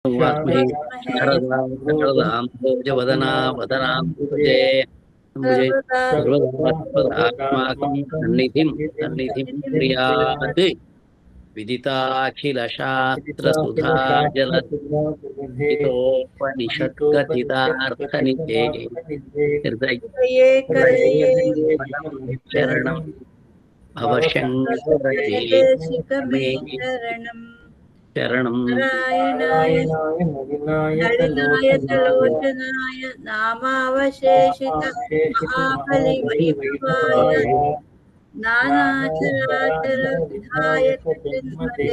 वाग्महे शारदां भोजवदना वदनां भुजे भुजे सर्वदात्मकं सन्निधिं प्रियात् विदिताखिलशास्त्रसुधा जलधितोपनिषत्कथितार्थनिधे हृदये शरणं भवशङ्करये देशिकमे मे शरणम् शरणं नारायणाय नलिनायतलोचनाय नामावशेषित महाबलिवैभवाय नानाचराचर विधायक चिन्मते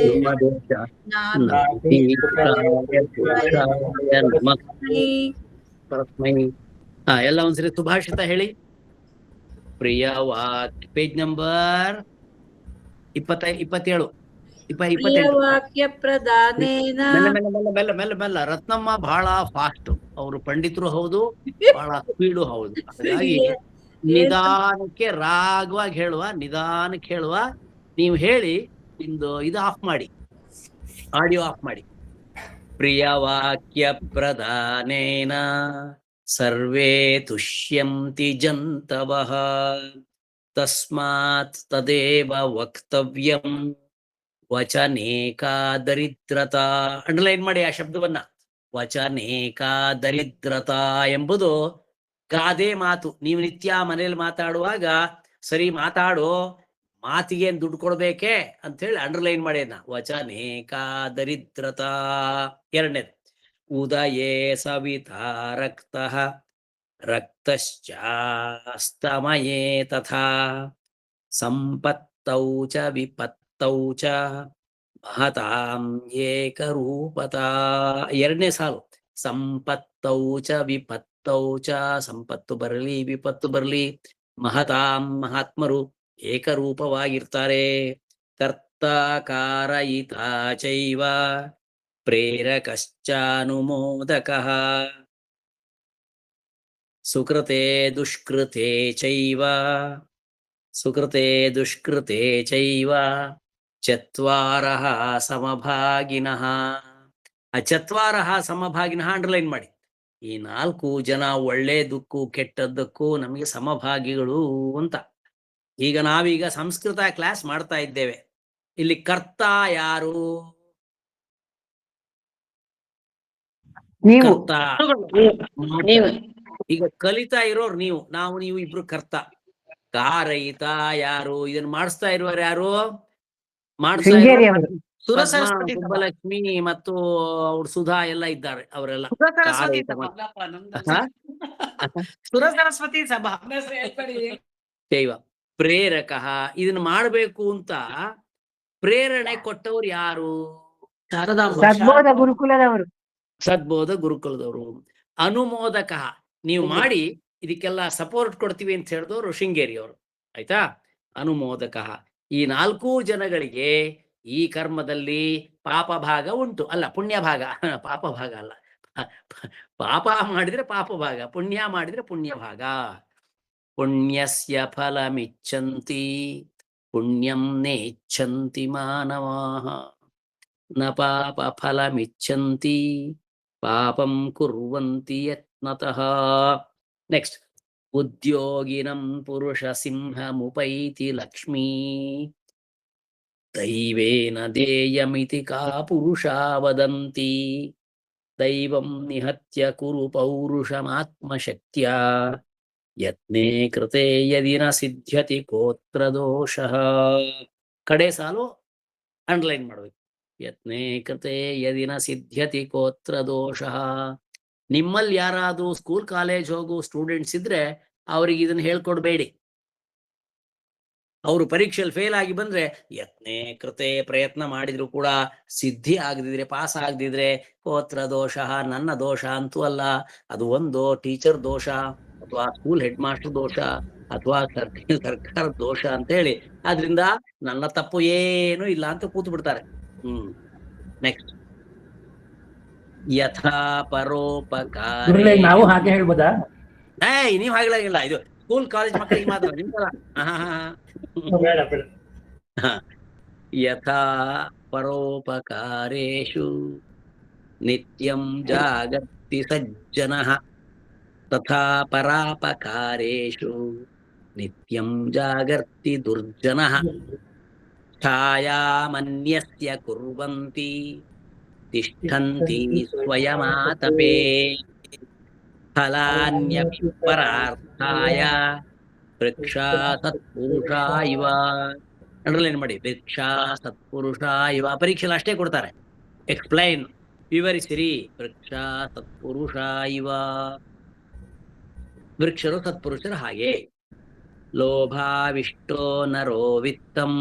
परस्मै ಎಲ್ಲ ಒಂದ್ಸರಿ ಸುಭಾಷಿತ ಹೇಳಿ. ಪ್ರಿಯವಾಕ್ ಪೇಜ್ ನಂಬರ್ 27 ವಾಕ್ಯ ಪ್ರದಾನೇನ ಮೆಲ್ಲ ರತ್ನಮ್ಮ ಬಹಳ ಫಾಸ್ಟ್, ಅವರು ಪಂಡಿತರು ಹೌದು, ಬಹಳ ಸ್ಪೀಡು ಹೌದು. ಹಾಗಾಗಿ ನಿಧಾನಕ್ಕೆ ರಾಗವಾಗಿ ನಿಧಾನಕ್ಕೆ ಹೇಳುವ. ನೀವು ಹೇಳಿ, ಇದು ಆಫ್ ಮಾಡಿ, ಆಡಿಯೋ ಆಫ್ ಮಾಡಿ. ಪ್ರಿಯವಾಕ್ಯ ಪ್ರದಾನೇನ ಸರ್ವೇ ತುಷ್ಯಂತಿ ಜಂತವಃ ತಸ್ಮಾತ್ ತದೇವ ವಕ್ತವ್ಯಂ ವಚನೇಕಾ ದರಿದ್ರತಾ. ಅಂಡರ್ಲೈನ್ ಮಾಡಿ ಆ ಶಬ್ದವನ್ನ. ವಚನೇಕಾ ದರಿದ್ರತಾ ಎಂಬುದು ಗಾದೆ ಮಾತು. ನೀವು ನಿತ್ಯ ಮನೇಲಿ ಮಾತಾಡುವಾಗ ಸರಿ ಮಾತಾಡೋ, ಮಾತಿಗೆ ಏನ್ ದುಡ್ಡು ಕೊಡ್ಬೇಕೆ ಅಂತ ಹೇಳಿ ಅಂಡರ್ಲೈನ್ ಮಾಡಿ. ವಚನೇಕಾ ದರಿದ್ರತಾ. ಎರಡನೇದು, ಉದಯೇ ಸವಿತಾ ರಕ್ತಃ ರಕ್ತಶ್ಚಾಸ್ತಮಯೇ ತಥಾ ಸಂಪತ್ತೌ ಚ ವಿಪತ್ತೌ ಚ ಮಹತಾಂ ಏಕರೂಪತಾ. ಎರಡನೇ ಸಾಲು, ಸಂಪತ್ತೌ ಚ ವಿಪತ್ತೌ ಚ, ಸಂಪತ್ತು ಬರಲಿ ವಿಪತ್ತು ಬರಲಿ, ಮಹತಾಂ ಮಹಾತ್ಮರು ಏಕರೂಪವಾಗಿರ್ತಾರೆ. ಕರ್ತ ಕಾರಯಿತ ಚೈವ ಪ್ರೇರಕಶ್ಚಾನುಮೋದಕಃ ಸುಕೃತೆ ದುಷ್ಕೃತೆ ಚೈವ ಚತ್ವಾರಃ ಸಮಭಾಗಿನಃ. ಆ ಚತ್ವಾರಃ ಸಮಭಾಗಿನಃ ಅಂಡರ್ಲೈನ್ ಮಾಡಿ. ಈ 4 ಜನ ಒಳ್ಳೇದಕ್ಕೂ ಕೆಟ್ಟದ್ದಕ್ಕೂ ನಮಗೆ ಸಮಭಾಗಿಗಳು ಅಂತ. ಈಗ ನಾವೀಗ ಸಂಸ್ಕೃತ ಕ್ಲಾಸ್ ಮಾಡ್ತಾ ಇದ್ದೇವೆ. ಇಲ್ಲಿ ಕರ್ತ ಯಾರು? ಕರ್ತ. ಈಗ ಕಲಿತಾ ಇರೋರು ನೀವು, ನೀವು ಇಬ್ರು ಕರ್ತ. ಕಾರಯಿತ ಯಾರು? ಇದನ್ನ ಮಾಡಿಸ್ತಾ ಇರುವರು ಯಾರು? ಮಾಡಿಸ್ತಾ ಇರೋರು ಸುಬ್ಬಲಕ್ಷ್ಮಿ ಮತ್ತು ಅವ್ರು ಸುಧಾ ಎಲ್ಲ ಇದ್ದಾರೆ. ಅವರೆಲ್ಲ ಸುರಸರಸ್ವತಿ ಸಭಾ ಶೈವ. ಪ್ರೇರಕ, ಇದನ್ನ ಮಾಡ್ಬೇಕು ಅಂತ ಪ್ರೇರಣೆ ಕೊಟ್ಟವ್ರು ಯಾರು? ಸದ್ಬೋಧ ಗುರುಕುಲದವರು. ಅನುಮೋದಕ, ನೀವು ಮಾಡಿ ಇದಕ್ಕೆಲ್ಲ ಸಪೋರ್ಟ್ ಕೊಡ್ತೀವಿ ಅಂತ ಹೇಳಿದವರು ಶೃಂಗೇರಿ ಅವರು. ಆಯ್ತಾ? ಅನುಮೋದಕ. ಈ 4 ಜನಗಳಿಗೆ ಈ ಕರ್ಮದಲ್ಲಿ ಪಾಪ ಭಾಗ ಉಂಟು. ಅಲ್ಲ, ಪುಣ್ಯ ಭಾಗ. ಪಾಪ ಭಾಗ ಅಲ್ಲ, ಪಾಪ ಮಾಡಿದ್ರೆ ಪಾಪ ಭಾಗ, ಪುಣ್ಯ ಮಾಡಿದ್ರೆ ಪುಣ್ಯ ಭಾಗ. ಪುಣ್ಯಸ್ಯ ಫಲಮಿಚ್ಛಂತಿ ಪುಣ್ಯಂ ನೇಚ್ಛಂತಿ ಮಾನವಾಃ ನ ಪಾಪ ಫಲಮಿಚ್ಛಂತಿ ಪಾಪಂ ಕುರ್ವಂತಿ ಯತ್ನತಃ. ನೆಕ್ಸ್ಟ್, ಉದ್ಯೋಗಿನಂ ಪುರುಷ ಸಿಂಹಮುಪೈತಿ ಲಕ್ಷ್ಮೀ ದೈವೇನ ದೇಯಮಿತಿ ಕಾ ಪುರುಷಾ ವದಂತಿ ದೈವಂ ನಿಹತ್ಯ ಕುರು ಪೌರುಷಮಾತ್ಮಶಕ್ತ್ಯಾ ಯತ್ನೇ ಕೃತೆ ಯದಿ ನ ಸಿದ್ಧ್ಯತಿ ಕೋತ್ರ ದೋಷಃ. ಕಡೆ ಸಾಲು ಅಂಡರ್ಲೈನ್ ಮಾಡಬೇಕು. ಯತ್ನೇ ಕೃತೆ ಯದಿ ನ ಸಿದ್ಧ್ಯತಿ ಕೋತ್ರ ದೋಷಃ. ನಿಮ್ಮಲ್ಲಿ ಯಾರಾದ್ರೂ ಸ್ಕೂಲ್ ಕಾಲೇಜ್ ಹೋಗೋ ಸ್ಟೂಡೆಂಟ್ಸ್ ಇದ್ರೆ ಅವ್ರಿಗೆ ಇದನ್ನ ಹೇಳ್ಕೊಡ್ಬೇಡಿ. ಅವರು ಪರೀಕ್ಷೆಯಲ್ಲಿ ಫೇಲ್ ಆಗಿ ಬಂದ್ರೆ ಯತ್ನೇ ಕೃತೆ, ಪ್ರಯತ್ನ ಮಾಡಿದ್ರು ಕೂಡ ಸಿದ್ಧಿ ಆಗದಿದ್ರೆ, ಪಾಸ್ ಆಗದಿದ್ರೆ ಕೋತ್ರ ದೋಷ, ನನ್ನ ದೋಷ ಅಂತೂ ಅಲ್ಲ, ಅದು ಒಂದು ಟೀಚರ್ ದೋಷ ಅಥವಾ ಸ್ಕೂಲ್ ಹೆಡ್ ಮಾಸ್ಟರ್ ದೋಷ ಅಥವಾ ಸರ್ಕಾರ ದೋಷ ಅಂತ ಹೇಳಿ, ಆದ್ರಿಂದ ನನ್ನ ತಪ್ಪು ಏನೂ ಇಲ್ಲ ಅಂತ ಕೂತು ಬಿಡ್ತಾರೆ. ನೆಕ್ಸ್ಟ್, ಯಥಾ ಪರೋಪಕಾರ. ನಾವು ಹಾಗೆ ಹೇಳ್ಬೋದಾ? ನೀವ್ ಹಾಗಿಲ್ಲ, ಇದು ಸ್ಕೂಲ್ ಕಾಲೇಜ್ ಮಕ್ಕಳಿಗೆ ಮಾತ್ರ. ನಿಮ್ಗಲ್ಲ. ಯಥಾ ಪರೋಪಕಾರೇಷು ನಿತ್ಯಂ ಜಾಗರ್ತಿ ಸಜ್ಜನಃ ತಥಾ ಪರಾಪಕಾರೇಷು ನಿತ್ಯಂ ಜಾಗರ್ತಿ ದುರ್ಜನಃ ಛಾಯಾಮನ್ಯಸ್ಯ ಕುರ್ವಂತಿ ತಿಷ್ಠಂತಿ ಸ್ವಯಮಾತಪೇ ಫಲಾನ್ಯಪಿ ಪರಾರ್ಥಾಯ ವೃಕ್ಷಾ ಸತ್ಪುರುಷ ಇವ. ಅಂಡರ್ಲೈನ್ ಮಾಡಿ, ವೃಕ್ಷಾ ಸತ್ಪುರುಷ ಇವ. ಪರೀಕ್ಷೆಲ್ಲ ಅಷ್ಟೇ ಕೊಡ್ತಾರೆ. ಎಕ್ಸ್ಪ್ಲೈನ್, ವಿವರಿಸಿರಿ. ವೃಕ್ಷ ಸತ್ಪುರುಷ ಇವ, ವೃಕ್ಷರು ಸತ್ಪುರುಷರು ಹಾಗೆ. ಲೋಭಾವಿಷ್ಟೋ ನರೋ ವಿತ್ತಂ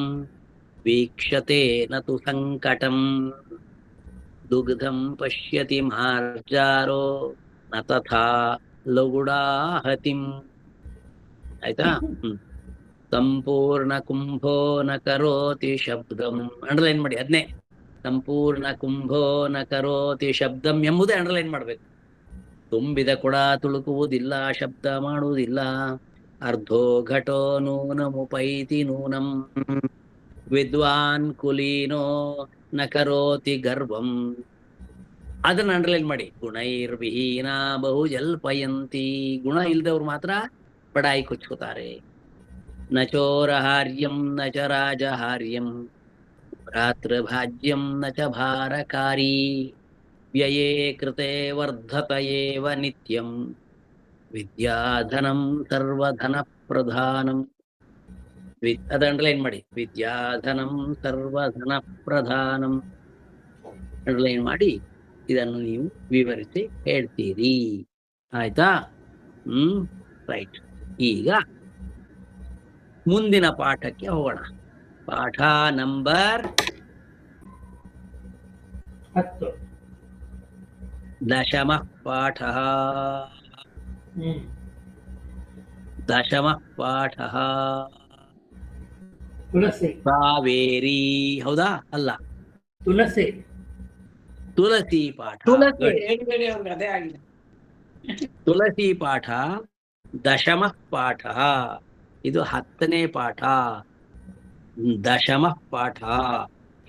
ವೀಕ್ಷತೆ ನತು ಸಂಕಟಂ ದುಗ್ಧಂ ಪಶ್ಯತಿ ಮಾರ್ಜಾರೋ ನ ತಥಾ ಲಗುಡಾಹತಿಂ. ಆಯ್ತಾ? ಸಂಪೂರ್ಣ ಕುಂಭೋ ನ ಕರೋತಿ ಶಬ್ದಂ. ಅಂಡರ್ಲೈನ್ ಮಾಡಿ ಅದನ್ನೇ, ಸಂಪೂರ್ಣ ಕುಂಭೋ ನ ಕರೋತಿ ಶಬ್ದಂ ಎಂಬುದೇ ಅಂಡರ್ಲೈನ್ ಮಾಡ್ಬೇಕು. ತುಂಬಿದ ಕೊಡ ತುಳುಕುವುದಿಲ್ಲ, ಶಬ್ದ ಮಾಡುವುದಿಲ್ಲ. ಅರ್ಧೋ ಘಟೋ ನೂನಮುಪೈತಿ ನೂನಂ ವಿದ್ವಾನ್ ಕುಲೀನೋ ನ ಕರೋತಿ ಗರ್ವಂ. ಅದನ್ನ ಅಂಡರ್ಲೈನ್ ಮಾಡಿ. ಗುಣೈರ್ವಿಹೀನ ಬಹು ಜಲ್ಪಯಂತಿ. ಗುಣ ಇಲ್ದವ್ರು ಮಾತ್ರ ಬಡಾಯಿ ಕೊಚ್ಕೋತಾರೆ. ನ ಚೋರಹಾರ್ಯಂ ನ ಚ ರಾಜಹಾರ್ಯಂ ರಾತೃಭಾಜ್ಯಂ ನ ಚ ಭಾರಕಾರಿ ವ್ಯಯೇ ಕೃತೆ ವರ್ಧತ ಏವ ನಿತ್ಯಂ ವಿದ್ಯಾಧನಂ ಸರ್ವಧನ ಪ್ರಧಾನಂ. ಅದ ಅಂಡರ್ಲೈನ್ ಮಾಡಿ. ವಿದ್ಯಾಧನಂ ಸರ್ವಧನ ಪ್ರಧಾನಂ ಅಂಡರ್ಲೈನ್ ಮಾಡಿ ಇದನ್ನು ನೀವು ವಿವರಿಸಿ ಹೇಳ್ತೀರಿ. ಆಯ್ತಾ? ರೈಟ್. ಈಗ ಮುಂದಿನ ಪಾಠಕ್ಕೆ ಹೋಗೋಣ. ಪಾಠ ನಂಬರ್ 10. ದಶಮಃ ಪಾಠಃ. ದಶಮಃ ಪಾಠಃ ತುಳಸಿ. ಕಾವೇರಿ. ಹೌದಾ? ಅಲ್ಲ, ತುಳಸಿ. ತುಳಸಿ ಪಾಠ. ತುಳಸಿ. ಬೇರೆ ಅವ್ರಿಗೆ ಅದೇ ಆಗಿದೆ. ತುಳಸಿ ಪಾಠ ದಶಮಃ ಪಾಠ. ಇದು 10ನೇ ಪಾಠ. ದಶಮಃ ಪಾಠ.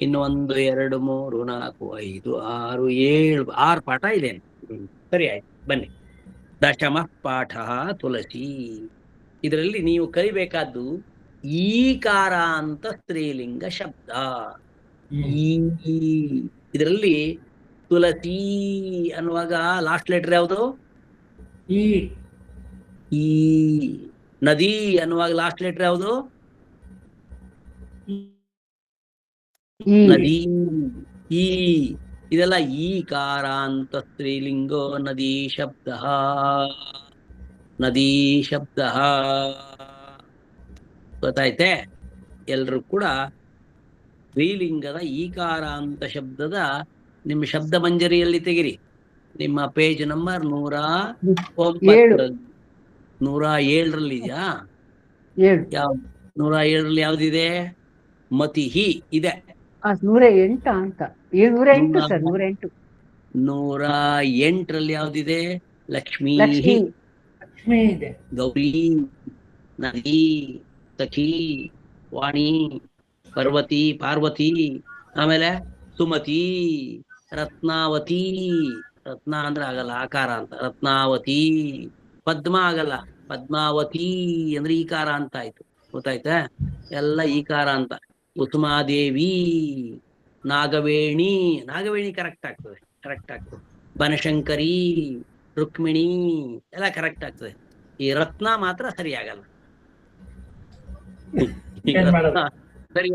ಇನ್ನು 1 2 3 4 5 6 7 6 ಪಾಠ ಇದೆ. ಸರಿ, ಆಯ್ತು, ಬನ್ನಿ. ದಶಮಃ ಪಾಠ ತುಳಸಿ. ಇದರಲ್ಲಿ ನೀವು ಕಲಿಬೇಕಾದ್ದು ಈಕಾರ ಅಂತ ಸ್ತ್ರೀಲಿಂಗ ಶಬ್ದ. ಇದರಲ್ಲಿ ತುಳಸಿ ಅನ್ನುವಾಗ ಲಾಸ್ಟ್ ಲೆಟರ್ ಯಾವುದು? ಈ. ಈ. ನದಿ ಅನ್ನುವಾಗ ಲಾಸ್ಟ್ ಲೆಟರ್ ಯಾವುದು? ನದಿ. ಈ. ಇದೆಲ್ಲ ಈಕಾರ ಅಂತ ಸ್ತ್ರೀಲಿಂಗೋ ನದಿ ಶಬ್ದ. ನದಿ ಶಬ್ದ ಗೊತ್ತಾಯ್ತೆ? ಎಲ್ರು ಕೂಡ ಸ್ತ್ರೀಲಿಂಗದ ಈಕಾರ ಅಂತ ಶಬ್ದದ ನಿಮ್ಮ ಶಬ್ದ ಮಂಜರಿಯಲ್ಲಿ ತೆಗಿರಿ. ನಿಮ್ಮ ಪೇಜ್ ನಂಬರ್ 109. 107ರಲ್ಲಿ ಇದೆಯಾ? ಯಾವ 107ರಲ್ಲಿ ಯಾವ್ದಿದೆ? ಮತಿಹಿ ಇದೆ. 108 ಅಂತ. 108 ಸರ್, 108. 108ರಲ್ಲಿ ಯಾವ್ದಿದೆ? ಲಕ್ಷ್ಮೀ. ಲಕ್ಷ್ಮಿ. ಲಕ್ಷ್ಮಿ ಇದೆ. ಗೌರಿ, ನದಿ, ಸಖಿ, ವಾಣಿ, ಪರ್ವತಿ, ಪಾರ್ವತಿ, ಆಮೇಲೆ ಸುಮತಿ, ರತ್ನಾವತಿ. ರತ್ನ ಅಂದ್ರೆ ಆಗಲ್ಲ, ಆಕಾರ ಅಂತ. ರತ್ನಾವತಿ. ಪದ್ಮ ಆಗಲ್ಲ, ಪದ್ಮಾವತಿ ಅಂದ್ರೆ ಈಕಾರ ಅಂತ ಆಯ್ತು. ಗೊತ್ತಾಯ್ತಾ? ಎಲ್ಲ ಈಕಾರ ಅಂತ. ಕುಸುಮಾದೇವಿ, ನಾಗವೇಣಿ. ನಾಗವೇಣಿ ಕರೆಕ್ಟ್ ಆಗ್ತದೆ, ಕರೆಕ್ಟ್ ಆಗ್ತದೆ. ಬನಶಂಕರಿ, ರುಕ್ಮಿಣಿ ಎಲ್ಲ ಕರೆಕ್ಟ್ ಆಗ್ತದೆ. ಈ ರತ್ನ ಮಾತ್ರ ಸರಿ ಆಗಲ್ಲ. ಸರಿ,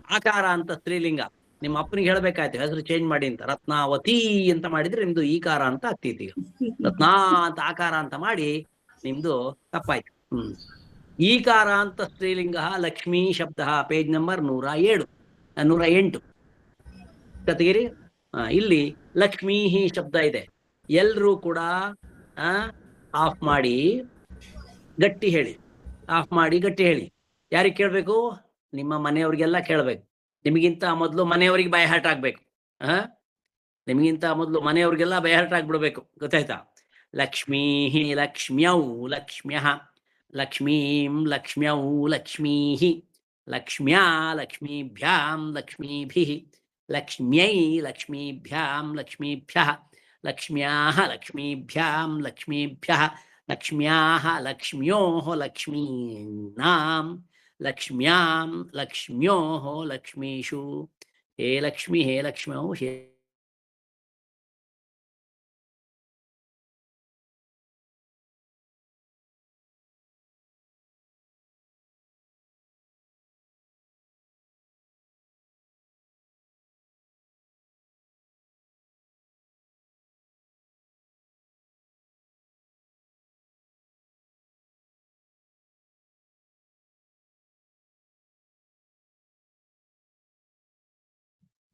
ಆಕಾರ ಅಂತ ಸ್ತ್ರೀಲಿಂಗ. ನಿಮ್ಮ ಅಪ್ಪನಿಗೆ ಹೇಳ್ಬೇಕಾಯ್ತು ಹೆಸರು ಚೇಂಜ್ ಮಾಡಿ ಅಂತ. ರತ್ನಾವತಿ ಅಂತ ಮಾಡಿದ್ರೆ ನಿಮ್ದು ಈಕಾರ ಅಂತ ಆಗ್ತೈತಿ. ರತ್ನ ಅಂತ ಆಕಾರ ಅಂತ ಮಾಡಿ ನಿಮ್ದು ತಪ್ಪಾಯ್ತು. ಈಕಾರ ಅಂತ ಸ್ತ್ರೀಲಿಂಗ ಲಕ್ಷ್ಮೀ ಶಬ್ದ. Page number 108 ಕತಗಿರಿ. ಇಲ್ಲಿ ಲಕ್ಷ್ಮೀ ಶಬ್ದ ಇದೆ. ಎಲ್ರೂ ಕೂಡ ಆಫ್ ಮಾಡಿ ಗಟ್ಟಿ ಹೇಳಿ. ಆಫ್ ಮಾಡಿ ಗಟ್ಟಿ ಹೇಳಿ. ಯಾರಿಗೆ ಕೇಳ್ಬೇಕು? ನಿಮ್ಮ ಮನೆಯವ್ರಿಗೆಲ್ಲ ಕೇಳ್ಬೇಕು. ನಿಮಗಿಂತ ಮೊದಲು ಮನೆಯವ್ರಿಗೆ ಬಾಯಿ ಹರ್ಟ್ ಆಗ್ಬೇಕು. ನಿಮಗಿಂತ ಮೊದಲು ಮನೆಯವ್ರಿಗೆಲ್ಲ ಬಾಯಿ ಹರ್ಟ್ ಆಗ್ಬಿಡ್ಬೇಕು. ಗೊತ್ತಾಯ್ತಾ? ಲಕ್ಷ್ಮೀ ಲಕ್ಷ್ಮ್ಯೌ ಲಕ್ಷ್ಮ್ಯಃ ಲಕ್ಷ್ಮೀಂ ಲಕ್ಷ್ಮ್ಯೌ ಲಕ್ಷ್ಮೀ ಲಕ್ಷ್ಮ್ಯಾ ಲಕ್ಷ್ಮೀಭ್ಯಾಂ ಲಕ್ಷ್ಮೀಭಿಃ ಲಕ್ಷ್ಮ್ಯೈ ಲಕ್ಷ್ಮೀಭ್ಯಾಂ ಲಕ್ಷ್ಮೀಭ್ಯಃ ಲಕ್ಷ್ಮ್ಯಾಃ ಲಕ್ಷ್ಮೀಭ್ಯಾಂ ಲಕ್ಷ್ಮೀಭ್ಯಃ ಲಕ್ಷ್ಮ್ಯಾಃ ಲಕ್ಷ್ಮ್ಯೋಃ ಲಕ್ಷ್ಮೀನಾಂ ಲಕ್ಷ್ಮ್ಯಾಂ ಲಕ್ಷ್ಮ್ಯೋಃ ಲಕ್ಷ್ಮೀಷು ಹೇ ಲಕ್ಷ್ಮ್ಯೌ ಹೇ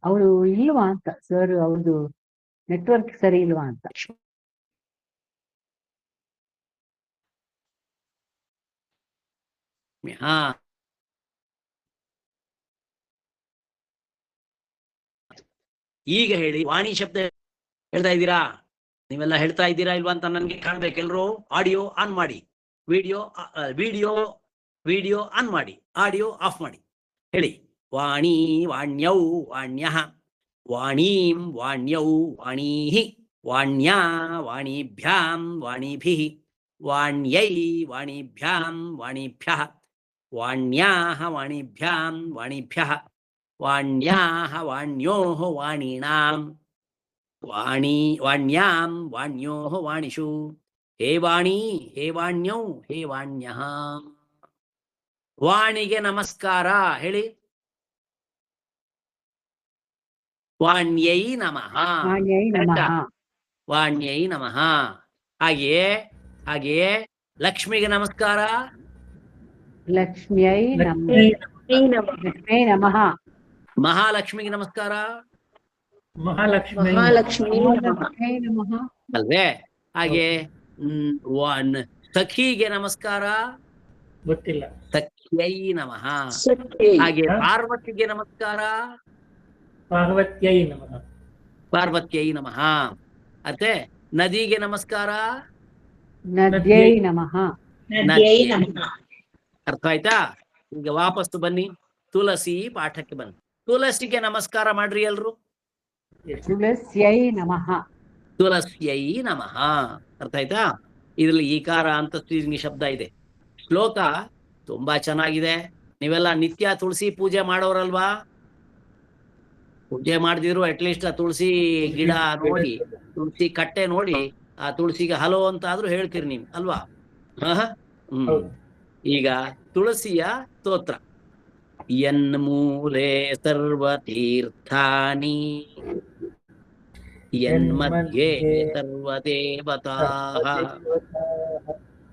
ಅವಳು ಇಲ್ವಾ ಅಂತ ಸರ್, ಅವ್ರದ್ದು ನೆಟ್ವರ್ಕ್ ಸರಿ ಇಲ್ವಾ ಅಂತ. ಹಾ ಈಗ ಹೇಳಿ, ವಾಣಿ ಶಬ್ದ ಹೇಳ್ತಾ ಇದ್ದೀರಾ? ನೀವೆಲ್ಲ ಹೇಳ್ತಾ ಇದ್ದೀರಾ ಇಲ್ವಾ ಅಂತ ನನ್ಗೆ ಕಾಣ್ಬೇಕು. ಎಲ್ರು ಆಡಿಯೋ ಆನ್ ಮಾಡಿ, ವಿಡಿಯೋ ವಿಡಿಯೋ ಆನ್ ಮಾಡಿ, ಆಡಿಯೋ ಆಫ್ ಮಾಡಿ. ಹೇಳಿ ವಾಣಿ ವಾಣ್ಯೌ ವಾಣ್ಯಃ ವಾಣೀಂ ವಾಣ್ಯೌ ವಾಣೀಃ ವಾಣ್ಯಾ ವಾಣಿಭ್ಯಾಂ ವಾಣಿಭಿಃ ವಾಣ್ಯೈ ವಾಣಿಭ್ಯಾಂ ವಾಣಿಭ್ಯಃ ವಾಣ್ಯಾಃ ವಾಣಿಭ್ಯಾಂ ವಾಣಿಭ್ಯಃ ವಾಣ್ಯಾಃ ವಾಣ್ಯೋಃ ವಾಣೀನಾಂ ವಾಣ್ಯಾಂ ವಾಣ್ಯೋಃ ವಾಣಿಷು ಹೇ ವಾಣಿ ಹೇ ವಾಣ್ಯೌ ಹೇ ವಾಣ್ಯಃ. ವಾಣಿಗೆ ನಮಸ್ಕಾರ ಹೇಳಿ. ವಾಣ್ಯೈ ನಮಃ. ವಾಣ್ಯೈ ನಮಃ. ವಾಣ್ಯೈ ನಮಃ. ಹಾಗೆಯೇ ಲಕ್ಷ್ಮಿಗೆ ನಮಸ್ಕಾರ. ಲಕ್ಷ್ಮ್ಯೈ ನಮಃ. ಲಕ್ಷ್ಮೀ ನಮಃ. ಮಹಾಲಕ್ಷ್ಮಿಗೆ ನಮಸ್ಕಾರ. ಮಹಾಲಕ್ಷ್ಮಿ ನಮಃ. ಅಲ್ವೇ? ಹಾಗೆ ಸಖಿಗೆ ನಮಸ್ಕಾರ. ಗೊತ್ತಿಲ್ಲ. ಸಖ್ಯೈ ನಮಃ. ಹಾಗೆ ಪಾರ್ವತಿಗೆ ನಮಸ್ಕಾರ. ಪಾರ್ವತ್ಯೈ ನಮಃ. ಪಾರ್ವತ್ಯೈ ನಮಃ. ಅತ್ತೆ ನದಿಗೆ ನಮಸ್ಕಾರ. ನದ್ಯೈ ನಮಃ. ಅರ್ಥ ಆಯ್ತಾ? ಈಗ ವಾಪಸ್ಸು ಬನ್ನಿ, ತುಳಸಿ ಪಾಠಕ್ಕೆ ಬನ್ನಿ. ತುಳಸಿಗೆ ನಮಸ್ಕಾರ ಮಾಡ್ರಿ ಎಲ್ರು. ತುಳಸ್ಯೈ ನಮಃ. ತುಳಸ್ಯೈ ನಮಃ. ಅರ್ಥ ಆಯ್ತಾ? ಇದ್ರಲ್ಲಿ ಈಕಾರ ಅಂತ ಸ್ತ್ರೀಲಿಂಗಿ ಶಬ್ದ ಇದೆ. ಶ್ಲೋಕ ತುಂಬಾ ಚೆನ್ನಾಗಿದೆ. ನೀವೆಲ್ಲ ನಿತ್ಯ ತುಳಸಿ ಪೂಜೆ ಮಾಡೋರಲ್ವಾ? ಪೂಜೆ ಮಾಡ್ದಿದ್ರು ಅಟ್ಲೀಸ್ಟ್ ಆ ತುಳಸಿ ಗಿಡ ನೋಡಿ, ತುಳಸಿ ಕಟ್ಟೆ ನೋಡಿ ಆ ತುಳಸಿಗೆ ಹಲೋ ಅಂತ ಆದ್ರೂ ಹೇಳ್ತೀರಿ ನೀವು ಅಲ್ವಾ? ಈಗ ತುಳಸಿಯ ಸ್ತೋತ್ರ. ಯನ್ಮೂಲೆ ಸರ್ವತೀರ್ಥಾನಿ ಯನ್ಮಧ್ಯೆ ಸರ್ವದೇವತಾಃ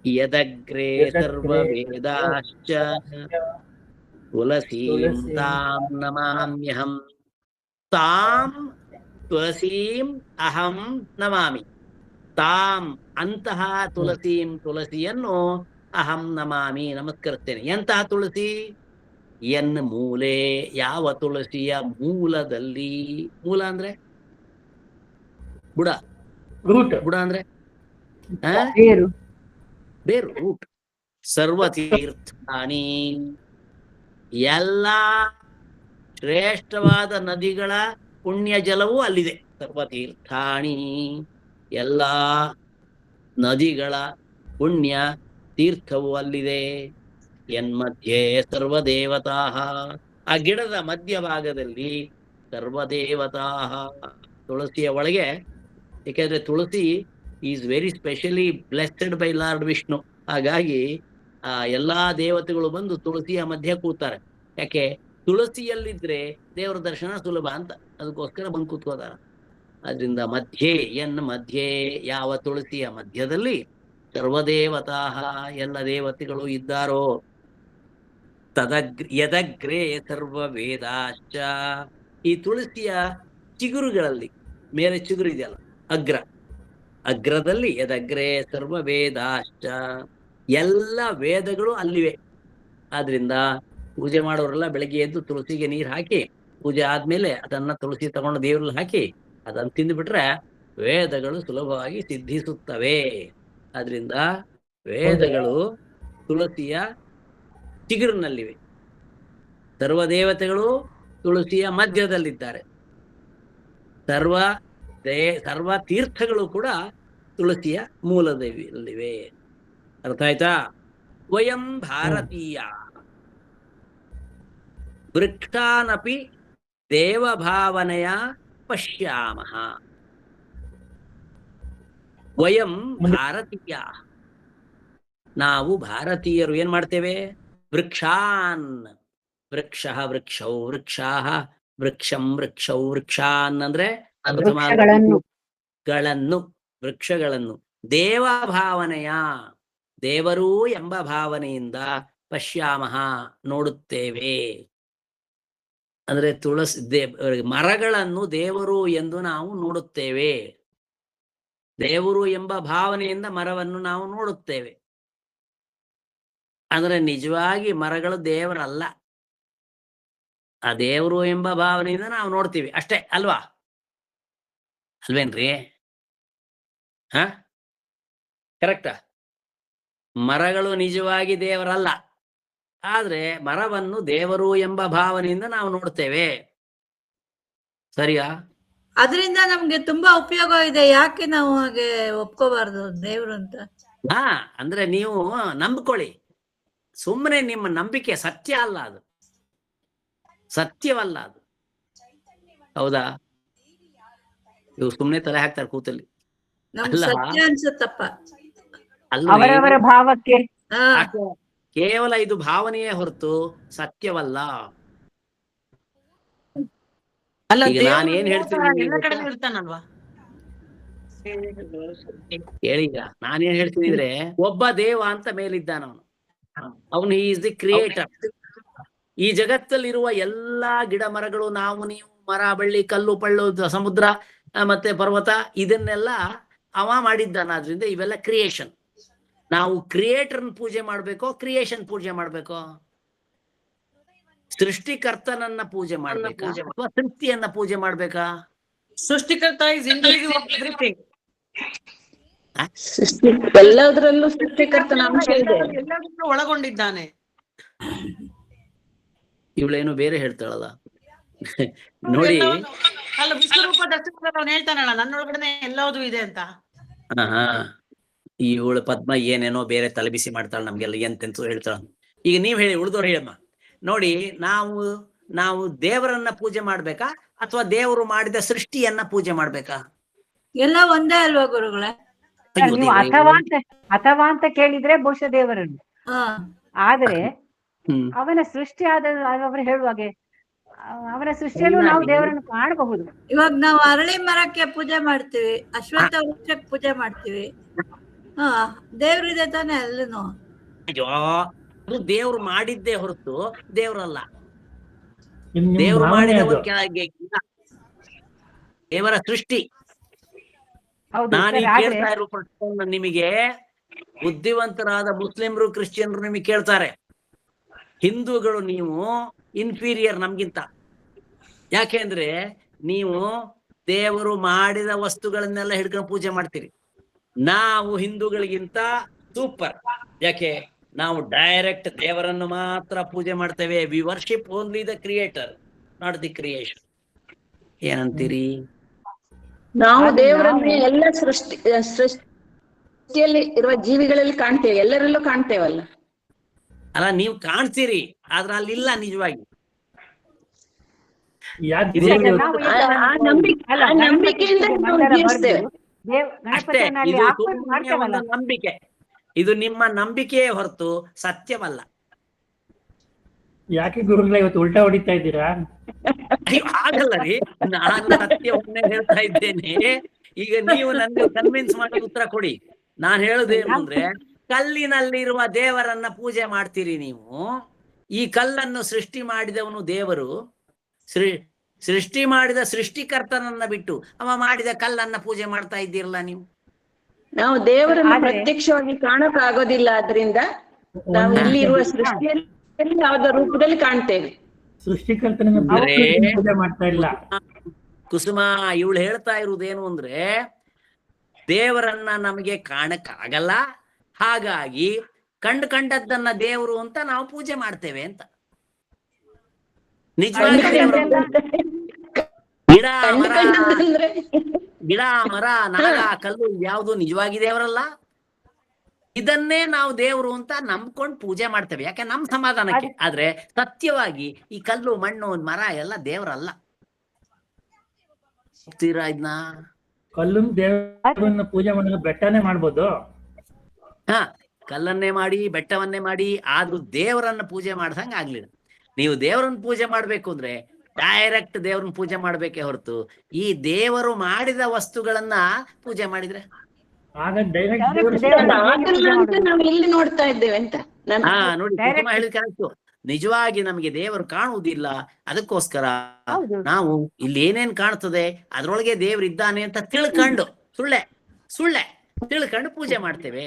ಯದಗ್ರೆ ಸರ್ವವೇದಾಶ್ಚ ತುಳಸೀಂ ತಾಂ ನಮಾಮ್ಯಹಂ. ತಾಂ ತುಳಸೀಂ ಅಹಂ ನಮಾಮಿ. ತಾಂ ಅಂತಹ ತುಳಸೀಂ ತುಳಸಿಯನ್ನು ಅಹಂ ನಮಾಮಿ ನಮಸ್ಕರಿಸ್ತೇನೆ. ಎಂತಹ ತುಳಸಿ? ಎನ್ ಮೂಲೆ ಯಾವ ತುಳಸಿಯ ಮೂಲದಲ್ಲಿ. ಮೂಲ ಅಂದ್ರೆ ಬುಡ. ಬುಡ ಅಂದ್ರೆ ಬೇರು. ಬೇರು, ರೂಟ್. ಸರ್ವತೀರ್ಥಾನಿ ಎಲ್ಲ ಶ್ರೇಷ್ಠವಾದ ನದಿಗಳ ಪುಣ್ಯ ಜಲವೂ ಅಲ್ಲಿದೆ. ಸರ್ವತೀರ್ಥಾಣಿ ಎಲ್ಲ ನದಿಗಳ ಪುಣ್ಯ ತೀರ್ಥವು ಅಲ್ಲಿದೆ. ಯನ್ಮಧ್ಯೆ ಸರ್ವದೇವತಾ. ಆ ಗಿಡದ ಮಧ್ಯಭಾಗದಲ್ಲಿ ಸರ್ವದೇವತಾ. ತುಳಸಿಯ ಒಳಗೆ, ಏಕೆಂದ್ರೆ Tulsi is very specially blessed by lord Vishnu. ಹಾಗಾಗಿ ಆ ಎಲ್ಲಾ ದೇವತೆಗಳು ಬಂದು ತುಳಸಿಯ ಮಧ್ಯೆ ಕೂತಾರೆ. ಯಾಕೆ? ತುಳಸಿಯಲ್ಲಿದ್ರೆ ದೇವರ ದರ್ಶನ ಸುಲಭ ಅಂತ, ಅದಕ್ಕೋಸ್ಕರ ಬಂದು ಕೂತ್ಕೋತಾರ. ಅದರಿಂದ ಮಧ್ಯೆ ಮಧ್ಯೆ ಯಾವ ತುಳಸಿಯ ಮಧ್ಯದಲ್ಲಿ ಸರ್ವದೇವತಾ ಎಲ್ಲ ದೇವತೆಗಳು ಇದ್ದಾರೋ. ಯದಗ್ರೆ ಸರ್ವ ವೇದಾಶ್ಚ. ಈ ತುಳಸಿಯ ಚಿಗುರುಗಳಲ್ಲಿ, ಮೇಲೆ ಚಿಗುರು ಇದೆಯಲ್ಲ ಅಗ್ರದಲ್ಲಿ ಯದಗ್ರೆ ಸರ್ವ ವೇದಾಶ್ಚ ಎಲ್ಲ ವೇದಗಳು ಅಲ್ಲಿವೆ. ಆದ್ರಿಂದ ಪೂಜೆ ಮಾಡೋರೆಲ್ಲ ಬೆಳಗ್ಗೆ ಎದ್ದು ತುಳಸಿಗೆ ನೀರು ಹಾಕಿ, ಪೂಜೆ ಆದ್ಮೇಲೆ ಅದನ್ನ ತುಳಸಿ ತಗೊಂಡು ದೇವ್ರಲ್ಲಿ ಹಾಕಿ ಅದನ್ನ ತಿಂದುಬಿಟ್ರೆ ವೇದಗಳು ಸುಲಭವಾಗಿ ಸಿದ್ಧಿಸುತ್ತವೆ. ಆದ್ರಿಂದ ವೇದಗಳು ತುಳಸಿಯ ಚಿಗುರಿನಲ್ಲಿವೆ. ಸರ್ವದೇವತೆಗಳು ತುಳಸಿಯ ಮಧ್ಯದಲ್ಲಿದ್ದಾರೆ. ಸರ್ವ ತೀರ್ಥಗಳು ಕೂಡ ತುಳಸಿಯ ಮೂಲದಲ್ಲಿವೆ. ಅರ್ಥ ಆಯ್ತಾ? ವಯಂ ಭಾರತೀಯ ವೃಕ್ಷಾನಪಿ ದೇವಭಾವನೆಯ ಪಶ್ಯಾಮಃ. ವಯಂ ಭಾರತೀಯ, ನಾವು ಭಾರತೀಯರು ಏನ್ ಮಾಡ್ತೇವೆ? ವೃಕ್ಷಾನ್, ವೃಕ್ಷ ವೃಕ್ಷೌ ವೃಕ್ಷಾಹ ವೃಕ್ಷಂ ವೃಕ್ಷೌ ವೃಕ್ಷಾನ್ ಅಂದ್ರೆ ವೃಕ್ಷಗಳನ್ನು ದೇವಭಾವನೆಯ, ದೇವರು ಎಂಬ ಭಾವನೆಯಿಂದ ಪಶ್ಯಾಮಃ ನೋಡುತ್ತೇವೆ. ಅಂದ್ರೆ ಮರಗಳನ್ನು ದೇವರು ಎಂದು ನಾವು ನೋಡುತ್ತೇವೆ. ದೇವರು ಎಂಬ ಭಾವನೆಯಿಂದ ಮರವನ್ನು ನಾವು ನೋಡುತ್ತೇವೆ. ಅಂದ್ರೆ ನಿಜವಾಗಿ ಮರಗಳು ದೇವರಲ್ಲ, ಆ ದೇವರು ಎಂಬ ಭಾವನೆಯಿಂದ ನಾವು ನೋಡ್ತೀವಿ ಅಷ್ಟೇ ಅಲ್ವಾ? ಅಲ್ವೇನ್ರಿ? ಕರೆಕ್ಟಾ? ಮರಗಳು ನಿಜವಾಗಿ ದೇವರಲ್ಲ, ಆದ್ರೆ ಮರವನ್ನು ದೇವರು ಎಂಬ ಭಾವನೆಯಿಂದ ನಾವು ನೋಡ್ತೇವೆ. ಸರಿಯಾ? ಅದರಿಂದ ನಮ್ಗೆ ತುಂಬಾ ಉಪಯೋಗ ಇದೆ. ಯಾಕೆ ನಾವು ಹಾಗೆ ಒಪ್ಕೋಬಾರ್ದು ದೇವ್ರು ಅಂತ? ಅಂದ್ರೆ ನೀವು ನಂಬ್ಕೊಳ್ಳಿ. ಸುಮ್ಮನೆ ನಿಮ್ಮ ನಂಬಿಕೆ ಸತ್ಯ ಅಲ್ಲ, ಅದು ಸತ್ಯವಲ್ಲ, ಅದು ಹೌದಾ? ಇವು ಸುಮ್ಮನೆ ತಲೆ ಹಾಕ್ತಾರೆ ಕೂತಲ್ಲಿ. ಸತ್ಯ ಅನ್ಸುತ್ತಪ್ಪ. ಅವರವರ ಭಾವಕ್ಕೆ ಕೇವಲ ಇದು ಭಾವನೆಯೇ ಹೊರತು ಸತ್ಯವಲ್ಲ. ಅಲ್ಲ, ನಾನೇನ್ ಹೇಳ್ತೀನಿ ಎಲ್ಲ ಕಡೆ ಇರ್ತಾನಲ್ವಾ? ಕೇಳೀಗ ನಾನೇನ್ ಹೇಳ್ತೀನಿ ಅಂದ್ರೆ, ಒಬ್ಬ ದೇವ ಅಂತ ಮೇಲಿದ್ದಾನ ಅವನು ಈಸ್ ದಿ ಕ್ರಿಯೇಟರ್. ಈ ಜಗತ್ತಲ್ಲಿರುವ ಎಲ್ಲಾ ಗಿಡ ಮರಗಳು, ನಾವು ನೀವು, ಮರ ಬಳ್ಳಿ ಕಲ್ಲು ಪಳ್ಳು ಸಮುದ್ರ ಮತ್ತೆ ಪರ್ವತ, ಇದನ್ನೆಲ್ಲ ಅವ ಮಾಡಿದ್ದಾನ. ಆದ್ರಿಂದ ಇವೆಲ್ಲ ಕ್ರಿಯೇಷನ್. ನಾವು ಕ್ರಿಯೇಟರ್ನ ಪೂಜೆ ಮಾಡ್ಬೇಕೋ ಕ್ರಿಯೇಷನ್ ಪೂಜೆ ಮಾಡ್ಬೇಕೋ? ಸೃಷ್ಟಿಕರ್ತನನ್ನ ಪೂಜೆ ಮಾಡ್ಬೇಕಾ ಅಥವಾ ಸೃಷ್ಟಿಯನ್ನ ಪೂಜೆ ಮಾಡ್ಬೇಕಾ? ಸೃಷ್ಟಿಕರ್ತ ಇಸ್ ಇನ್ಕ್ಲೂಸಿವ್ ಆಫ್ ಎವ್ರಿಥಿಂಗ್. ಎಲ್ಲದರಲ್ಲೂ ಸೃಷ್ಟಿಕರ್ತನ ಅಂಶ ಇದೆ, ಎಲ್ಲದನ್ನೂ ಒಳಗೊಂಡಿದ್ದಾನೆ. ಇವಳೇನು ಬೇರೆ ಹೇಳ್ತಾಳಲ್ಲ ನೋಡಿ. ಅಲ್ಲ, ವಿಶ್ವರೂಪ ದರ್ಶನ ಅವನು ಹೇಳ್ತಾನಲ್ಲ, ನನ್ನೊಳಗಡೆ ಎಲ್ಲವೂ ಇದೆ ಅಂತ. ಇವಳು ಪದ್ಮ ಏನೇನೋ ಬೇರೆ ತಲೆಬಿಸಿ ಮಾಡ್ತಾಳೆ, ನಮ್ಗೆಲ್ಲ ಎಂತೆಂತ ಹೇಳ್ತಾಳ. ಈಗ ನೀವ್ ಹೇಳಿ, ಉಳಿದವ್ರು ಹೇಳಮ್ಮ ನೋಡಿ. ನಾವು ದೇವರನ್ನ ಪೂಜೆ ಮಾಡ್ಬೇಕಾ ಅಥವಾ ದೇವರು ಮಾಡಿದ ಸೃಷ್ಟಿಯನ್ನ ಪೂಜೆ ಮಾಡ್ಬೇಕಾ? ಎಲ್ಲ ಒಂದೇ ಅಲ್ವಾ ಗುರುಗಳೇ? ನೀವು ಅಥವಾ ಅಂತ ಕೇಳಿದ್ರೆ ಬಹುಶಃ ದೇವರನ್ನು, ಆದ್ರೆ ಅವನ ಸೃಷ್ಟಿ ಆದ ಅವರು ಹೇಳುವಾಗೆ ಅವನ ಸೃಷ್ಟಿಯಲ್ಲೂ ನಾವು ದೇವರನ್ನು ಕಾಣಬಹುದು. ಇವಾಗ ನಾವು ಅರಳಿ ಮರಕ್ಕೆ ಪೂಜೆ ಮಾಡ್ತೀವಿ, ಅಶ್ವತ್ಥ ವೃಕ್ಷಕ್ಕೆ ಪೂಜೆ ಮಾಡ್ತೀವಿ. ದೇವ್ರಿದೆ ತಾನೆ ಅಲ್ಲೂ. ಅಯ್ಯೋ, ಅದು ದೇವ್ರು ಮಾಡಿದ್ದೇ ಹೊರತು ದೇವ್ರಲ್ಲ. ದೇವ್ರು ಮಾಡಿದವ ಕೆಳಗೆ ದೇವರ ಸೃಷ್ಟಿ. ನಾನೀಗ ಕೇಳ್ತಾ ಇರೋ ಪ್ರಶ್ನೆ ನಿಮಗೆ ಬುದ್ಧಿವಂತರಾದ ಮುಸ್ಲಿಮ್ರು ಕ್ರಿಶ್ಚಿಯನ್ರು ನಿಮಗೆ ಕೇಳ್ತಾರೆ, ಹಿಂದೂಗಳು ನೀವು ಇನ್ಫೀರಿಯರ್ ನಮ್ಗಿಂತ. ಯಾಕೆಂದ್ರೆ ನೀವು ದೇವರು ಮಾಡಿದ ವಸ್ತುಗಳನ್ನೆಲ್ಲ ಹಿಡ್ಕೊಂಡು ಪೂಜೆ ಮಾಡ್ತೀರಿ. ನಾವು ಹಿಂದೂಗಳಿಗಿಂತ ಸೂಪರ್. ಯಾಕೆ? ನಾವು ಡೈರೆಕ್ಟ್ ದೇವರನ್ನು ಮಾತ್ರ ಪೂಜೆ ಮಾಡ್ತೇವೆ. V worship only the creator, not the creation. ಏನಂತೀರಿ? ನಾವು ದೇವರನ್ನು ಎಲ್ಲ ಸೃಷ್ಟಿಯಲ್ಲಿ ಇರುವ ಜೀವಿಗಳಲ್ಲಿ ಕಾಣ್ತೇವೆ, ಎಲ್ಲರಲ್ಲೂ ಕಾಣ್ತೇವಲ್ಲ. ಅಲ್ಲ, ನೀವು ಕಾಣ್ತೀರಿ, ಆದ್ರೆ ಅಲ್ಲಿಲ್ಲ ನಿಜವಾಗಿ. ನಂಬಿಕೆಯಿಂದ ಅಷ್ಟೇ. ನಂಬಿಕೆ, ಇದು ನಿಮ್ಮ ನಂಬಿಕೆಯೇ ಹೊರತು ಸತ್ಯವಲ್ಲ. ಯಾಕೆ ಗುರುಗಳೇ ಇವತ್ತು ಉಲ್ಟಾ ಹೊಡಿತಾ ಇದ್ದೀರಾ? ಆಗಲ್ಲ ರೀ, ನಾನು ಸತ್ಯವನ್ನೇ ಹೇಳ್ತಾ ಇದ್ದೇನೆ. ಈಗ ನೀವು ನನ್ಗೆ ಕನ್ವಿನ್ಸ್ ಮಾಡಿ ಉತ್ತರ ಕೊಡಿ. ನಾನ್ ಹೇಳುದೇನು ಅಂದ್ರೆ, ಕಲ್ಲಿನಲ್ಲಿರುವ ದೇವರನ್ನ ಪೂಜೆ ಮಾಡ್ತೀರಿ ನೀವು. ಈ ಕಲ್ಲನ್ನು ಸೃಷ್ಟಿ ಮಾಡಿದವನು ದೇವರು. ಸೃಷ್ಟಿ ಮಾಡಿದ ಸೃಷ್ಟಿಕರ್ತನನ್ನ ಬಿಟ್ಟು ಅವ ಮಾಡಿದ ಕಲ್ಲನ್ನ ಪೂಜೆ ಮಾಡ್ತಾ ಇದ್ದೀರಲ್ಲ ನೀವು. ನಾವು ದೇವರನ್ನು ಪ್ರತ್ಯಕ್ಷವಾಗಿ ಕಾಣಕ್ ಆಗೋದಿಲ್ಲ, ಆದ್ರಿಂದ ನಾವು ಇಲ್ಲಿ ಇರುವ ಸೃಷ್ಟಿಯಲ್ಲಿ ಯಾವ್ದೋ ರೂಪದಲ್ಲಿ ಕಾಣ್ತೇವೆ. ಸೃಷ್ಟಿಕರ್ತನ ಪೂಜೆ ಮಾಡ್ತಾ ಇಲ್ಲ. ಕುಸುಮ, ಇವಳು ಹೇಳ್ತಾ ಇರುವುದೇನು ಅಂದ್ರೆ, ದೇವರನ್ನ ನಮಗೆ ಕಾಣಕ್ ಆಗಲ್ಲ, ಹಾಗಾಗಿ ಕಂಡದ್ದನ್ನ ದೇವರು ಅಂತ ನಾವು ಪೂಜೆ ಮಾಡ್ತೇವೆ ಅಂತ. ನಿಜವಾಗಿ ಗಿಡ ಮರ ಕಂಡಂದ್ರೆ ಗಿಡ ಮರ ನಾಗ ಕಲ್ಲು ಯಾವುದು ನಿಜವಾಗಿ ದೇವರಲ್ಲ. ಇದನ್ನೇ ನಾವು ದೇವರು ಅಂತ ನಂಬ್ಕೊಂಡು ಪೂಜೆ ಮಾಡ್ತೇವೆ, ಯಾಕೆ ನಮ್ ಸಮಾಧಾನಕ್ಕೆ. ಆದ್ರೆ ಸತ್ಯವಾಗಿ ಈ ಕಲ್ಲು ಮಣ್ಣು ಮರ ಎಲ್ಲ ದೇವರಲ್ಲ. ಹೋಗ್ತೀರಾ ಇದನ್ನ? ಕಲ್ಲು ದೇವರನ್ನ ಪೂಜೆ ಮಾಡಿದ್ರೆ ಬೆಟ್ಟನೇ ಮಾಡ್ಬೋದು. ಹಾ, ಕಲ್ಲನ್ನೇ ಮಾಡಿ ಬೆಟ್ಟವನ್ನೇ ಮಾಡಿ, ಆದ್ರೂ ದೇವರನ್ನ ಪೂಜೆ ಮಾಡ್ದಂಗ ಆಗ್ಲಿಲ್ಲ. ನೀವು ದೇವರನ್ನ ಪೂಜೆ ಮಾಡ್ಬೇಕು ಅಂದ್ರೆ ಡೈರೆಕ್ಟ್ ದೇವ್ರನ್ನ ಪೂಜೆ ಮಾಡ್ಬೇಕೇ ಹೊರತು ಈ ದೇವರು ಮಾಡಿದ ವಸ್ತುಗಳನ್ನ ಪೂಜೆ ಮಾಡಿದ್ರೆ ಆಗ ಡೈರೆಕ್ಟ್ ಆಗಲ್ಲ ಅಂತ ನಾವು ಇಲ್ಲಿ ನೋಡ್ತಾ ಇದ್ದೇವೆ ಅಂತ. ಹಾ ನೋಡಿ, ಕುಸುಮ ಹೇಳಿದ ಕರೆಕ್ಟು. ನಿಜವಾಗಿ ನಮಗೆ ದೇವರು ಕಾಣುವುದಿಲ್ಲ, ಅದಕ್ಕೋಸ್ಕರ ನಾವು ಇಲ್ಲಿ ಏನೇನ್ ಕಾಣ್ತದೆ ಅದ್ರೊಳಗೆ ದೇವ್ರು ಇದ್ದಾನೆ ಅಂತ ತಿಳ್ಕೊಂಡು ಸುಳ್ಳೆ ತಿಳ್ಕೊಂಡು ಪೂಜೆ ಮಾಡ್ತೇವೆ.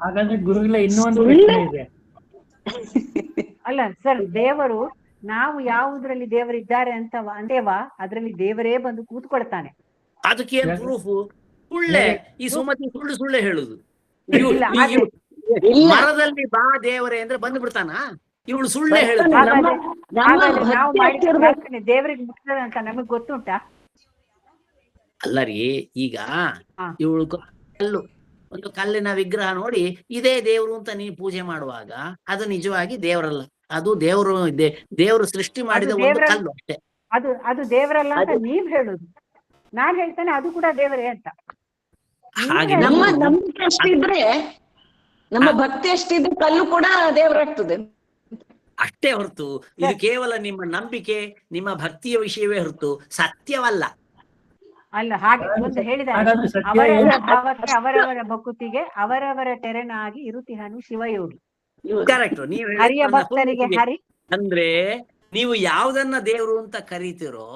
ಹಾಗಾದ್ರೆ ಗುರುಗಳ ಇನ್ನೊಂದು ಪ್ರಶ್ನೆ ಇದೆ. ಅಲ್ಲ ಸರ್, ದೇವರು ನಾವು ಯಾವುದ್ರಲ್ಲಿ ದೇವರಿದ್ದಾರೆ ಅಂತ ಅಂದೇವಾ ಅದ್ರಲ್ಲಿ ದೇವರೇ ಬಂದು ಕೂತ್ಕೊಳ್ತಾನೆ. ಅದಕ್ಕೆ ಏನ್ ಪ್ರೂಫ್? ಈ ಸುಮತಿ ಸುಳ್ಳೆ ಹೇಳುದು. ಮರದಲ್ಲಿ ಬಾ ದೇವರೇ ಅಂದ್ರೆ ಬಂದು ಬಿಡ್ತಾನ? ಇವಳು ಸುಳ್ಳೆ ಹೇಳುದು. ನಾವು ಮಾಡಿದ ದೇವರಿಗೆ ಮುಟ್ತದೆ ಅಂತ ನಮಗ್ ಗೊತ್ತುಂಟಾ? ಅಲ್ಲ ರೀ, ಈಗ ಇವಳು ಒಂದು ಕಲ್ಲಿನ ವಿಗ್ರಹ ನೋಡಿ ಇದೇ ದೇವ್ರು ಅಂತ ನೀವು ಪೂಜೆ ಮಾಡುವಾಗ ಅದು ನಿಜವಾಗಿ ದೇವರಲ್ಲ, ಅದು ದೇವರು ಸೃಷ್ಟಿ ಮಾಡಿದ ಒಂದು ಕಲ್ಲು ಅಷ್ಟೇ. ಅದು ದೇವರಲ್ಲ ಅಂತ ನೀವ್ ಹೇಳುದು, ನಾನ್ ಹೇಳ್ತೇನೆ ಅದು ಕೂಡ ದೇವರೇ ಅಂತ. ಹಾಗೆ ನಮ್ಮ ನಂಬಿಕೆ ಅಷ್ಟಿದ್ರೆ, ನಮ್ಮ ಭಕ್ತಿ ಅಷ್ಟಿದ್ರೆ ಕಲ್ಲು ಕೂಡ ದೇವರಾಗ್ತದೆ ಅಷ್ಟೇ ಹೊರತು ಇದು ಕೇವಲ ನಿಮ್ಮ ನಂಬಿಕೆ, ನಿಮ್ಮ ಭಕ್ತಿಯ ವಿಷಯವೇ ಹೊರತು ಸತ್ಯವಲ್ಲ. ಅಲ್ಲ, ಹಾಗೆ ಒಂದು ಹೇಳಿದ್ದಾರೆ, ಅವರವರ ಭಾವಕ್ಕೆ ಅವರವರ ಭಕುತಿಗೆ ಅವರವರ ತೆರನಾಗಿ ಇರುತಿಹನು ಶಿವಯೋಗಿ. ಕರೆಕ್ಟ್. ನೀವು ಹರಿಯ ಭಕ್ತರಿಗೆ ಹರಿ ಅಂದ್ರೆ ನೀವು ಯಾವ್ದನ್ನ ದೇವ್ರು ಅಂತ ಕರೀತಿರೋ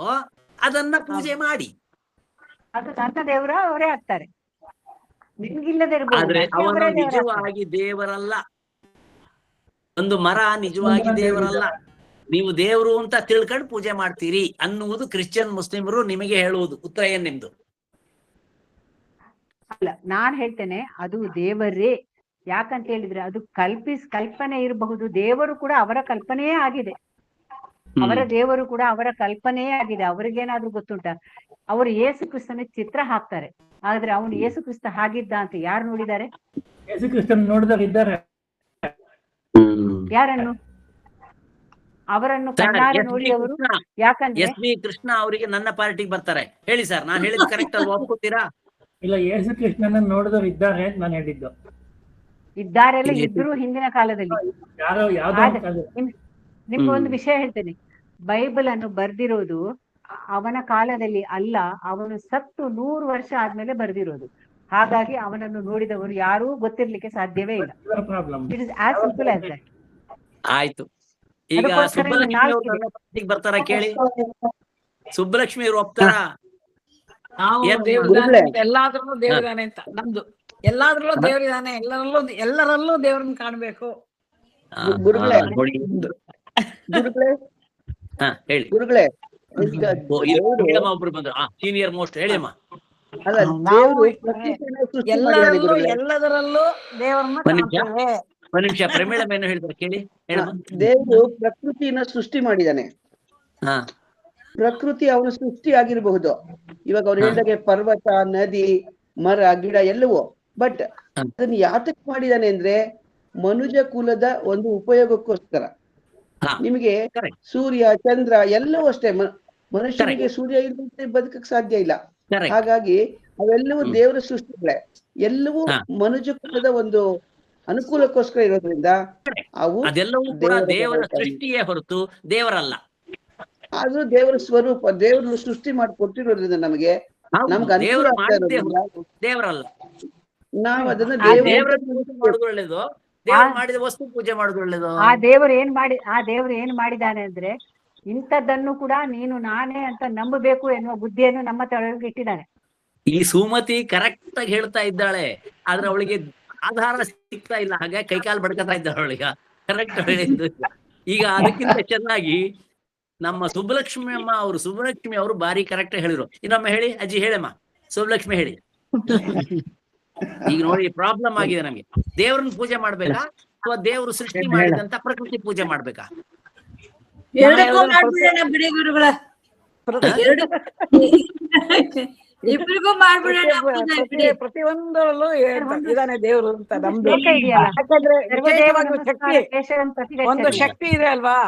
ಅದನ್ನ ಪೂಜೆ ಮಾಡಿ. ಅದು ನನ್ನ ದೇವರ ಅವರೇ ಆಗ್ತಾರೆ, ನಿಮ್ಗಿಲ್ಲದೆ ಆದ್ರೆ ಇರ್ಬೋದು. ಅವನು ನಿಜವಾಗಿ ದೇವರಲ್ಲ. ಒಂದು ಮರ ನಿಜವಾಗಿ ದೇವರಲ್ಲ. ನೀವು ದೇವರು ಅಂತ ತಿಳ್ಕೊಂಡು ಪೂಜೆ ಮಾಡ್ತೀರಿ ಅನ್ನುವುದು ಕ್ರಿಶ್ಚಿಯನ್ ಮುಸ್ಲಿಮರು ನಿಮಗೆ ಹೇಳುವುದು. ಉತ್ತರ ಏನ್ ನಿಮ್ದು? ಅಲ್ಲ, ನಾನ್ ಹೇಳ್ತೇನೆ ಅದು ದೇವರೇ. ಯಾಕಂತ ಹೇಳಿದ್ರೆ ಅದು ಕಲ್ಪನೆ ಇರಬಹುದು. ದೇವರು ಕೂಡ ಅವರ ಕಲ್ಪನೆಯೇ ಆಗಿದೆ. ಅವರ ದೇವರು ಕೂಡ ಅವರ ಕಲ್ಪನೆಯೇ ಆಗಿದೆ. ಅವ್ರಿಗೇನಾದ್ರೂ ಗೊತ್ತುಂಟಾ? ಅವರು ಯೇಸು ಕ್ರಿಸ್ತನ ಚಿತ್ರ ಹಾಕ್ತಾರೆ, ಆದ್ರೆ ಅವನು ಯೇಸು ಕ್ರಿಸ್ತ ಹಾಗಿದ್ದ ಅಂತ ಯಾರು ನೋಡಿದ್ದಾರೆ? ಯೇಸು ಕ್ರಿಸ್ತನ್ ನೋಡಿದವರು ಇದ್ದಾರೆ. ಯಾರನ್ನು? ಅವರನ್ನು ಕಣ್ಣಾರೆ ನೋಡಿದವರು. ಯಾಕಂದ್ರೆ ಎಸ್ ವಿ ಕೃಷ್ಣ ಅವರಿಗೆ ನನ್ನ ಪಾರ್ಟಿಗೆ ಬರ್ತಾರೆ. ಹೇಳಿ ಸರ್, ನಾನು ಹೇಳಿದ್ದು ಕರೆಕ್ಟ್ ಅಲ್ವಾ? ಒಪ್ಕೋತೀರಾ? ಇಲ್ಲ, ಯೇಸು ಕೃಷ್ಣನ ನೋಡಿದವರು ಇದ್ದಾರೆ ಅಂತ ನಾನು ಹೇಳಿದ್ದು. ಇದ್ದಾರೆಲ್ಲ ಇದ್ರು ಹಿಂದಿನ ಕಾಲದಲ್ಲಿ. ಯಾವ್ದೋ ನಿಮ್ಗೆ ಒಂದು ವಿಷಯ ಹೇಳ್ತೇನೆ, ಬೈಬಲ್ ಅನ್ನು ಬರ್ದಿರೋದು ಅವನ ಕಾಲದಲ್ಲಿ ಅಲ್ಲ, ಅವನು ಸತ್ತು 100 ವರ್ಷ ಆದ್ಮೇಲೆ ಬರ್ದಿರೋದು. ಹಾಗಾಗಿ ಅವನನ್ನು ನೋಡಿದವರು ಯಾರೂ ಗೊತ್ತಿರ್ಲಿಕ್ಕೆ ಸಾಧ್ಯವೇ ಇಲ್ಲ. It is as simple as that. ಆಯ್ತು. ಈಗ ಸುಬ್ಬಲಕ್ಷ್ಮಿ ಬರ್ತಾರ ಕೇಳಿ. ಸುಬ್ಬಲಕ್ಷ್ಮಿ ಅವರು ಒಪ್ತಾರ? ಎಲ್ಲಾದ್ರಲ್ಲೂ ದೇವರಿದಾನೆ ಅಂತ ನಮ್ದು. ಎಲ್ಲಾದ್ರಲ್ಲೂ ದೇವರಿದಾನೆ, ಎಲ್ಲರಲ್ಲೂ ದೇವ್ರನ್ನ ಕಾಣ್ಬೇಕು. ಗುರುಗಳೇ, ಒಬ್ರು ಬಂದ್ರು, ಸೀನಿಯರ್ ಮೋಸ್ಟ್. ಹೇಳಿಯಮ್ಮ. ಎಲ್ಲದರಲ್ಲೂ ದೇವರನ್ನ ಕಾಣ್ತೇವೆ. ಒಂದ್ ನಿಮಿಷ, ಪ್ರಮೀಳ ಏನು ಹೇಳ್ತಾರೆ ಕೇಳಿ. ದೇವರು ಪ್ರಕೃತಿನ ಸೃಷ್ಟಿ ಮಾಡಿದಾನೆ. ಪ್ರಕೃತಿ ಅವನ ಸೃಷ್ಟಿ ಆಗಿರಬಹುದು. ಇವಾಗ ಅವ್ರು ಹೇಳಿದಾಗೆ ಪರ್ವತ, ನದಿ, ಮರ, ಗಿಡ ಎಲ್ಲವೂ. ಬಟ್ ಅದನ್ನ ಯಾತಕ್ ಮಾಡಿದಾನೆ ಅಂದ್ರೆ ಮನುಜ ಕುಲದ ಒಂದು ಉಪಯೋಗಕ್ಕೋಸ್ಕರ. ನಿಮಗೆ ಸೂರ್ಯ, ಚಂದ್ರ ಎಲ್ಲವೂ ಅಷ್ಟೇ. ಮನುಷ್ಯನಿಗೆ ಸೂರ್ಯ ಇಲ್ಲದೆ ಬದುಕಕ್ ಸಾಧ್ಯ ಇಲ್ಲ. ಹಾಗಾಗಿ ಅವೆಲ್ಲವೂ ದೇವರ ಸೃಷ್ಟಿಗಳೇ. ಎಲ್ಲವೂ ಮನುಜ ಕುಲದ ಒಂದು ಅನುಕೂಲಕ್ಕೋಸ್ಕರ ಇರೋದ್ರಿಂದ ಅವು ಅದೆಲ್ಲವೂ ಕೂಡ ದೇವರ ಸೃಷ್ಟಿಯೇ ಹೊರತು ದೇವರಲ್ಲ. ಆದ್ರೂ ದೇವರ ಸ್ವರೂಪ, ದೇವರು ಸೃಷ್ಟಿ ಮಾಡಿ ಕೊಟ್ಟಿರೋದ್ರಿಂದ ನಮ್ಗೆ ಅನುಕೂಲ ಆಗ್ತಾ ಇರೋದ್ರಿಂದ ದೇವರಲ್ಲ. ನಾವ್ ಅದನ್ನ ದೇವರ ಮಾಡುದು ಒಳ್ಳೇದು, ದೇವರು ಮಾಡಿದ ವಸ್ತು ಪೂಜೆ ಮಾಡುದು ಒಳ್ಳೇದು. ಆ ದೇವರು ಏನ್ ಮಾಡಿದಾನೆ ಅಂದ್ರೆ ಇಂಥದ್ದನ್ನು ಕೂಡ ನೀನು ನಾನೇ ಅಂತ ನಂಬಬೇಕು ಎನ್ನುವ ಬುದ್ಧಿಯನ್ನು ನಮ್ಮ ತಲೆಗೆ ಇಟ್ಟಿದ್ದಾನೆ. ಈ ಸುಮತಿ ಕರೆಕ್ಟ್ ಆಗಿ ಹೇಳ್ತಾ ಇದ್ದಾಳೆ, ಆದ್ರೆ ಅವಳಿಗೆ ಆಧಾರ ಸಿಗ್ತಾ ಇಲ್ಲ. ಹಾಗೆ ಕೈಕಾಲು ಬಡ್ಕತಾ ಇದ್ದಾಳೆ ಅವಳಿಗ. ಕರೆಕ್ಟ್ ಹೇಳಿದ್ದು. ಈಗ ಅದಕ್ಕಿಂತ ಚೆನ್ನಾಗಿ ನಮ್ಮ ಸುಬ್ಬಲಕ್ಷ್ಮಿ ಅವರು ಬಾರಿ ಕರೆಕ್ಟ್ ಹೇಳಿದ್ರು. ಇನ್ನೊಮ್ಮೆ ಹೇಳಿ ಅಜ್ಜಿ, ಹೇಳಮ್ಮ. ಸುಬ್ಬಲಕ್ಷ್ಮಿ ಹೇಳಿ. ಈಗ ನೋಡಿ, ಪ್ರಾಬ್ಲಮ್ ಆಗಿದೆ ನಮ್ಗೆ. ದೇವ್ರನ್ನ ಪೂಜೆ ಮಾಡ್ಬೇಕಾ ಅಥವಾ ದೇವರು ಸೃಷ್ಟಿ ಮಾಡಿದಂತ ಪ್ರಕೃತಿ ಪೂಜೆ ಮಾಡ್ಬೇಕಾ? ಬಿಡಿ ಗುರುಗಳ. ಎರಡು ಇಬ್ರಿಗೂ ಮಾಡ್ಬಿಡೋಣ ಪೂಜೆ ಬಿಡಿ. ಪ್ರತಿಯೊಂದರಲ್ಲೂ ಇದಾನೆ ದೇವ್ರು ಅಂತ ನಮ್ದು. ಶ್ಲೋಕ ಇದೆಯಲ್ಲ, ಯಾಕಂದ್ರೆ ಸರ್ವದೇವ ವಿಶೇಷವಾಗಿ ನಮಸ್ಕಾರ ಶಕ್ತಿ, ಕೇಶವಂ ಒಂದು ಪ್ರತಿಗಚ್ಚತಿ. ಶಕ್ತಿ ಇದೆ ಅಲ್ವಾ,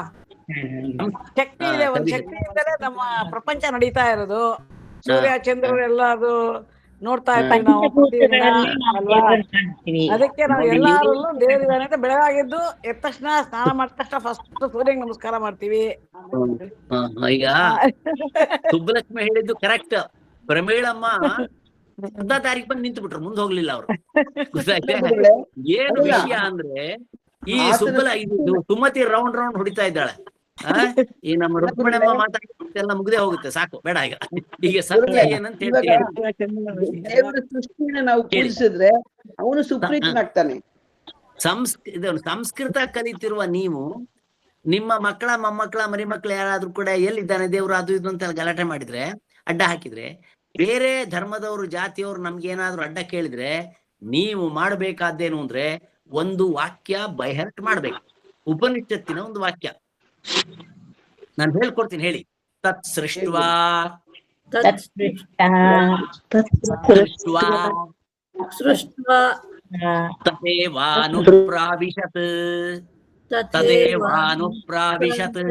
ಶಕ್ತಿ ಇದೆ. ಒಂದು ಸರಿ. ಶಕ್ತಿಯಿಂದಲೇ ನಮ್ಮ ಪ್ರಪಂಚ ನಡೀತಾ ಇರೋದು. ಸೂರ್ಯ ಚಂದ್ರರೆಲ್ಲ ಅದು ನೋಡ್ತಾ ಇರ್ತೀವಿ ನಾವು ಪ್ರತಿದಿನ ಅಲ್ವಾ. ಅದಕ್ಕೆ ನಾವು ಎಲ್ಲಾರಲ್ಲೂ ದೇವರಿದ್ದಾನೆ ಅಂತ ಬೆಳಗಾಗಿದ್ದು ಎದ್ದ ತಕ್ಷಣ ಸ್ನಾನ ಮಾಡಿದ ತಕ್ಷಣ ಫಸ್ಟ್ ಸೂರ್ಯಂಗ್ ನಮಸ್ಕಾರ ಮಾಡ್ತೀವಿ. ಈಗ ಸುಬ್ಬಲಕ್ಷ್ಮಿ ಹೇಳಿದ್ದು ಕರೆಕ್ಟ್. ಪ್ರಮೀಳಮ್ಮ 10 ತಾರೀಕು ಬಂದು ನಿಂತು ಬಿಟ್ರು, ಮುಂದೆ ಹೋಗ್ಲಿಲ್ಲ ಅವ್ರು. ಗೊತ್ತಾಯ್ತಾ? ಏನು ವಿಷಯ ಅಂದ್ರೆ ಈ ಇದು ಸುಮತಿ ರೌಂಡ್ ಹೊಡಿತಾ ಇದ್ದಾಳೆ. ಈ ನಮ್ಮ ರುಕ್ಮಿಣಮ್ಮ ಮಾತಾಡ್ತಿಲ್ಲ, ಮುಗ್ದೇ ಹೋಗುತ್ತೆ, ಸಾಕು, ಬೇಡ ಈಗ. ಈಗ ಸತ್ಯ ಏನಂತ ಹೇಳ್ತೀವಿ, ದೇವರ ಸೃಷ್ಟಿನ ನಾವು ಪೂಜಿಸಿದ್ರೆ ಅವನು ಸುಪ್ರೀತನಾಗ್ತಾನೆ. ಸಂಸ್ಕೃತ ಕಲಿತಿರುವ ನೀವು ನಿಮ್ಮ ಮಕ್ಕಳ ಮೊಮ್ಮಕ್ಕಳ ಮರಿಮಕ್ಳು ಯಾರಾದ್ರೂ ಕೂಡ ಎಲ್ಲಿದ್ದಾನೆ ದೇವ್ರು ಅದು ಇದು ಅಂತ ಗಲಾಟೆ ಮಾಡಿದ್ರೆ, ಅಡ್ಡ ಹಾಕಿದ್ರೆ, ಬೇರೆ ಧರ್ಮದವರು ಜಾತಿಯವರು ನಮ್ಗೆ ಏನಾದ್ರು ಅಡ್ಡ ಕೇಳಿದ್ರೆ ನೀವು ಮಾಡ್ಬೇಕಾದ್ದೇನು ಅಂದ್ರೆ ಒಂದು ವಾಕ್ಯ ಬೈಹರ್ಟ್ ಮಾಡ್ಬೇಕು. ಉಪನಿಷತ್ತಿನ ಒಂದು ವಾಕ್ಯ ನಾನು ಹೇಳ್ಕೊಡ್ತೀನಿ, ಹೇಳಿ. ತತ್ ಸೃಷ್ಟ್ವಾ ತದೇವಾನುಪ್ರಾವಿಶತ್ ತದೇವಾನುಪ್ರಾವಿಶತ್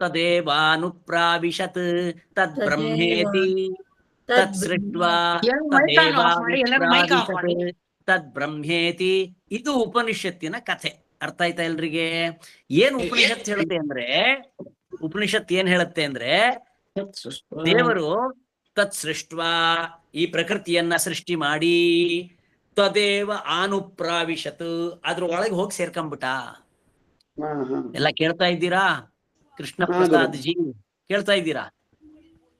ತದೇವಾನುಪ್ರಾವಿಶತ್ ತದ್ ಬ್ರಹ್ಮೇತಿ ತತ್ ಸೃಷ್ಟ್ವಾ ತದ್ ಬ್ರಹ್ಮೇತಿ. ಇದು ಉಪನಿಷತ್ತಿನ ಕಥೆ. ಅರ್ಥ ಆಯ್ತಾ ಎಲ್ರಿಗೆ? ಏನ್ ಉಪನಿಷತ್ ಹೇಳುತ್ತೆ ಅಂದ್ರೆ, ಉಪನಿಷತ್ ಏನ್ ಹೇಳುತ್ತೆ ಅಂದ್ರೆ, ದೇವರು ತತ್ ಸೃಷ್ಟ್ವಾ ಈ ಪ್ರಕೃತಿಯನ್ನ ಸೃಷ್ಟಿ ಮಾಡಿ, ತದೇವ ಆನುಪ್ರಾವಿಶತ್ ಅದ್ರ ಒಳಗೆ ಹೋಗಿ ಸೇರ್ಕೊಂಡ್ಬಿಟ್ಟ. ಎಲ್ಲ ಕೇಳ್ತಾ ಇದ್ದೀರಾ? ಕೃಷ್ಣ ಪ್ರಸಾದ್ ಜಿ ಕೇಳ್ತಾ ಇದ್ದೀರಾ?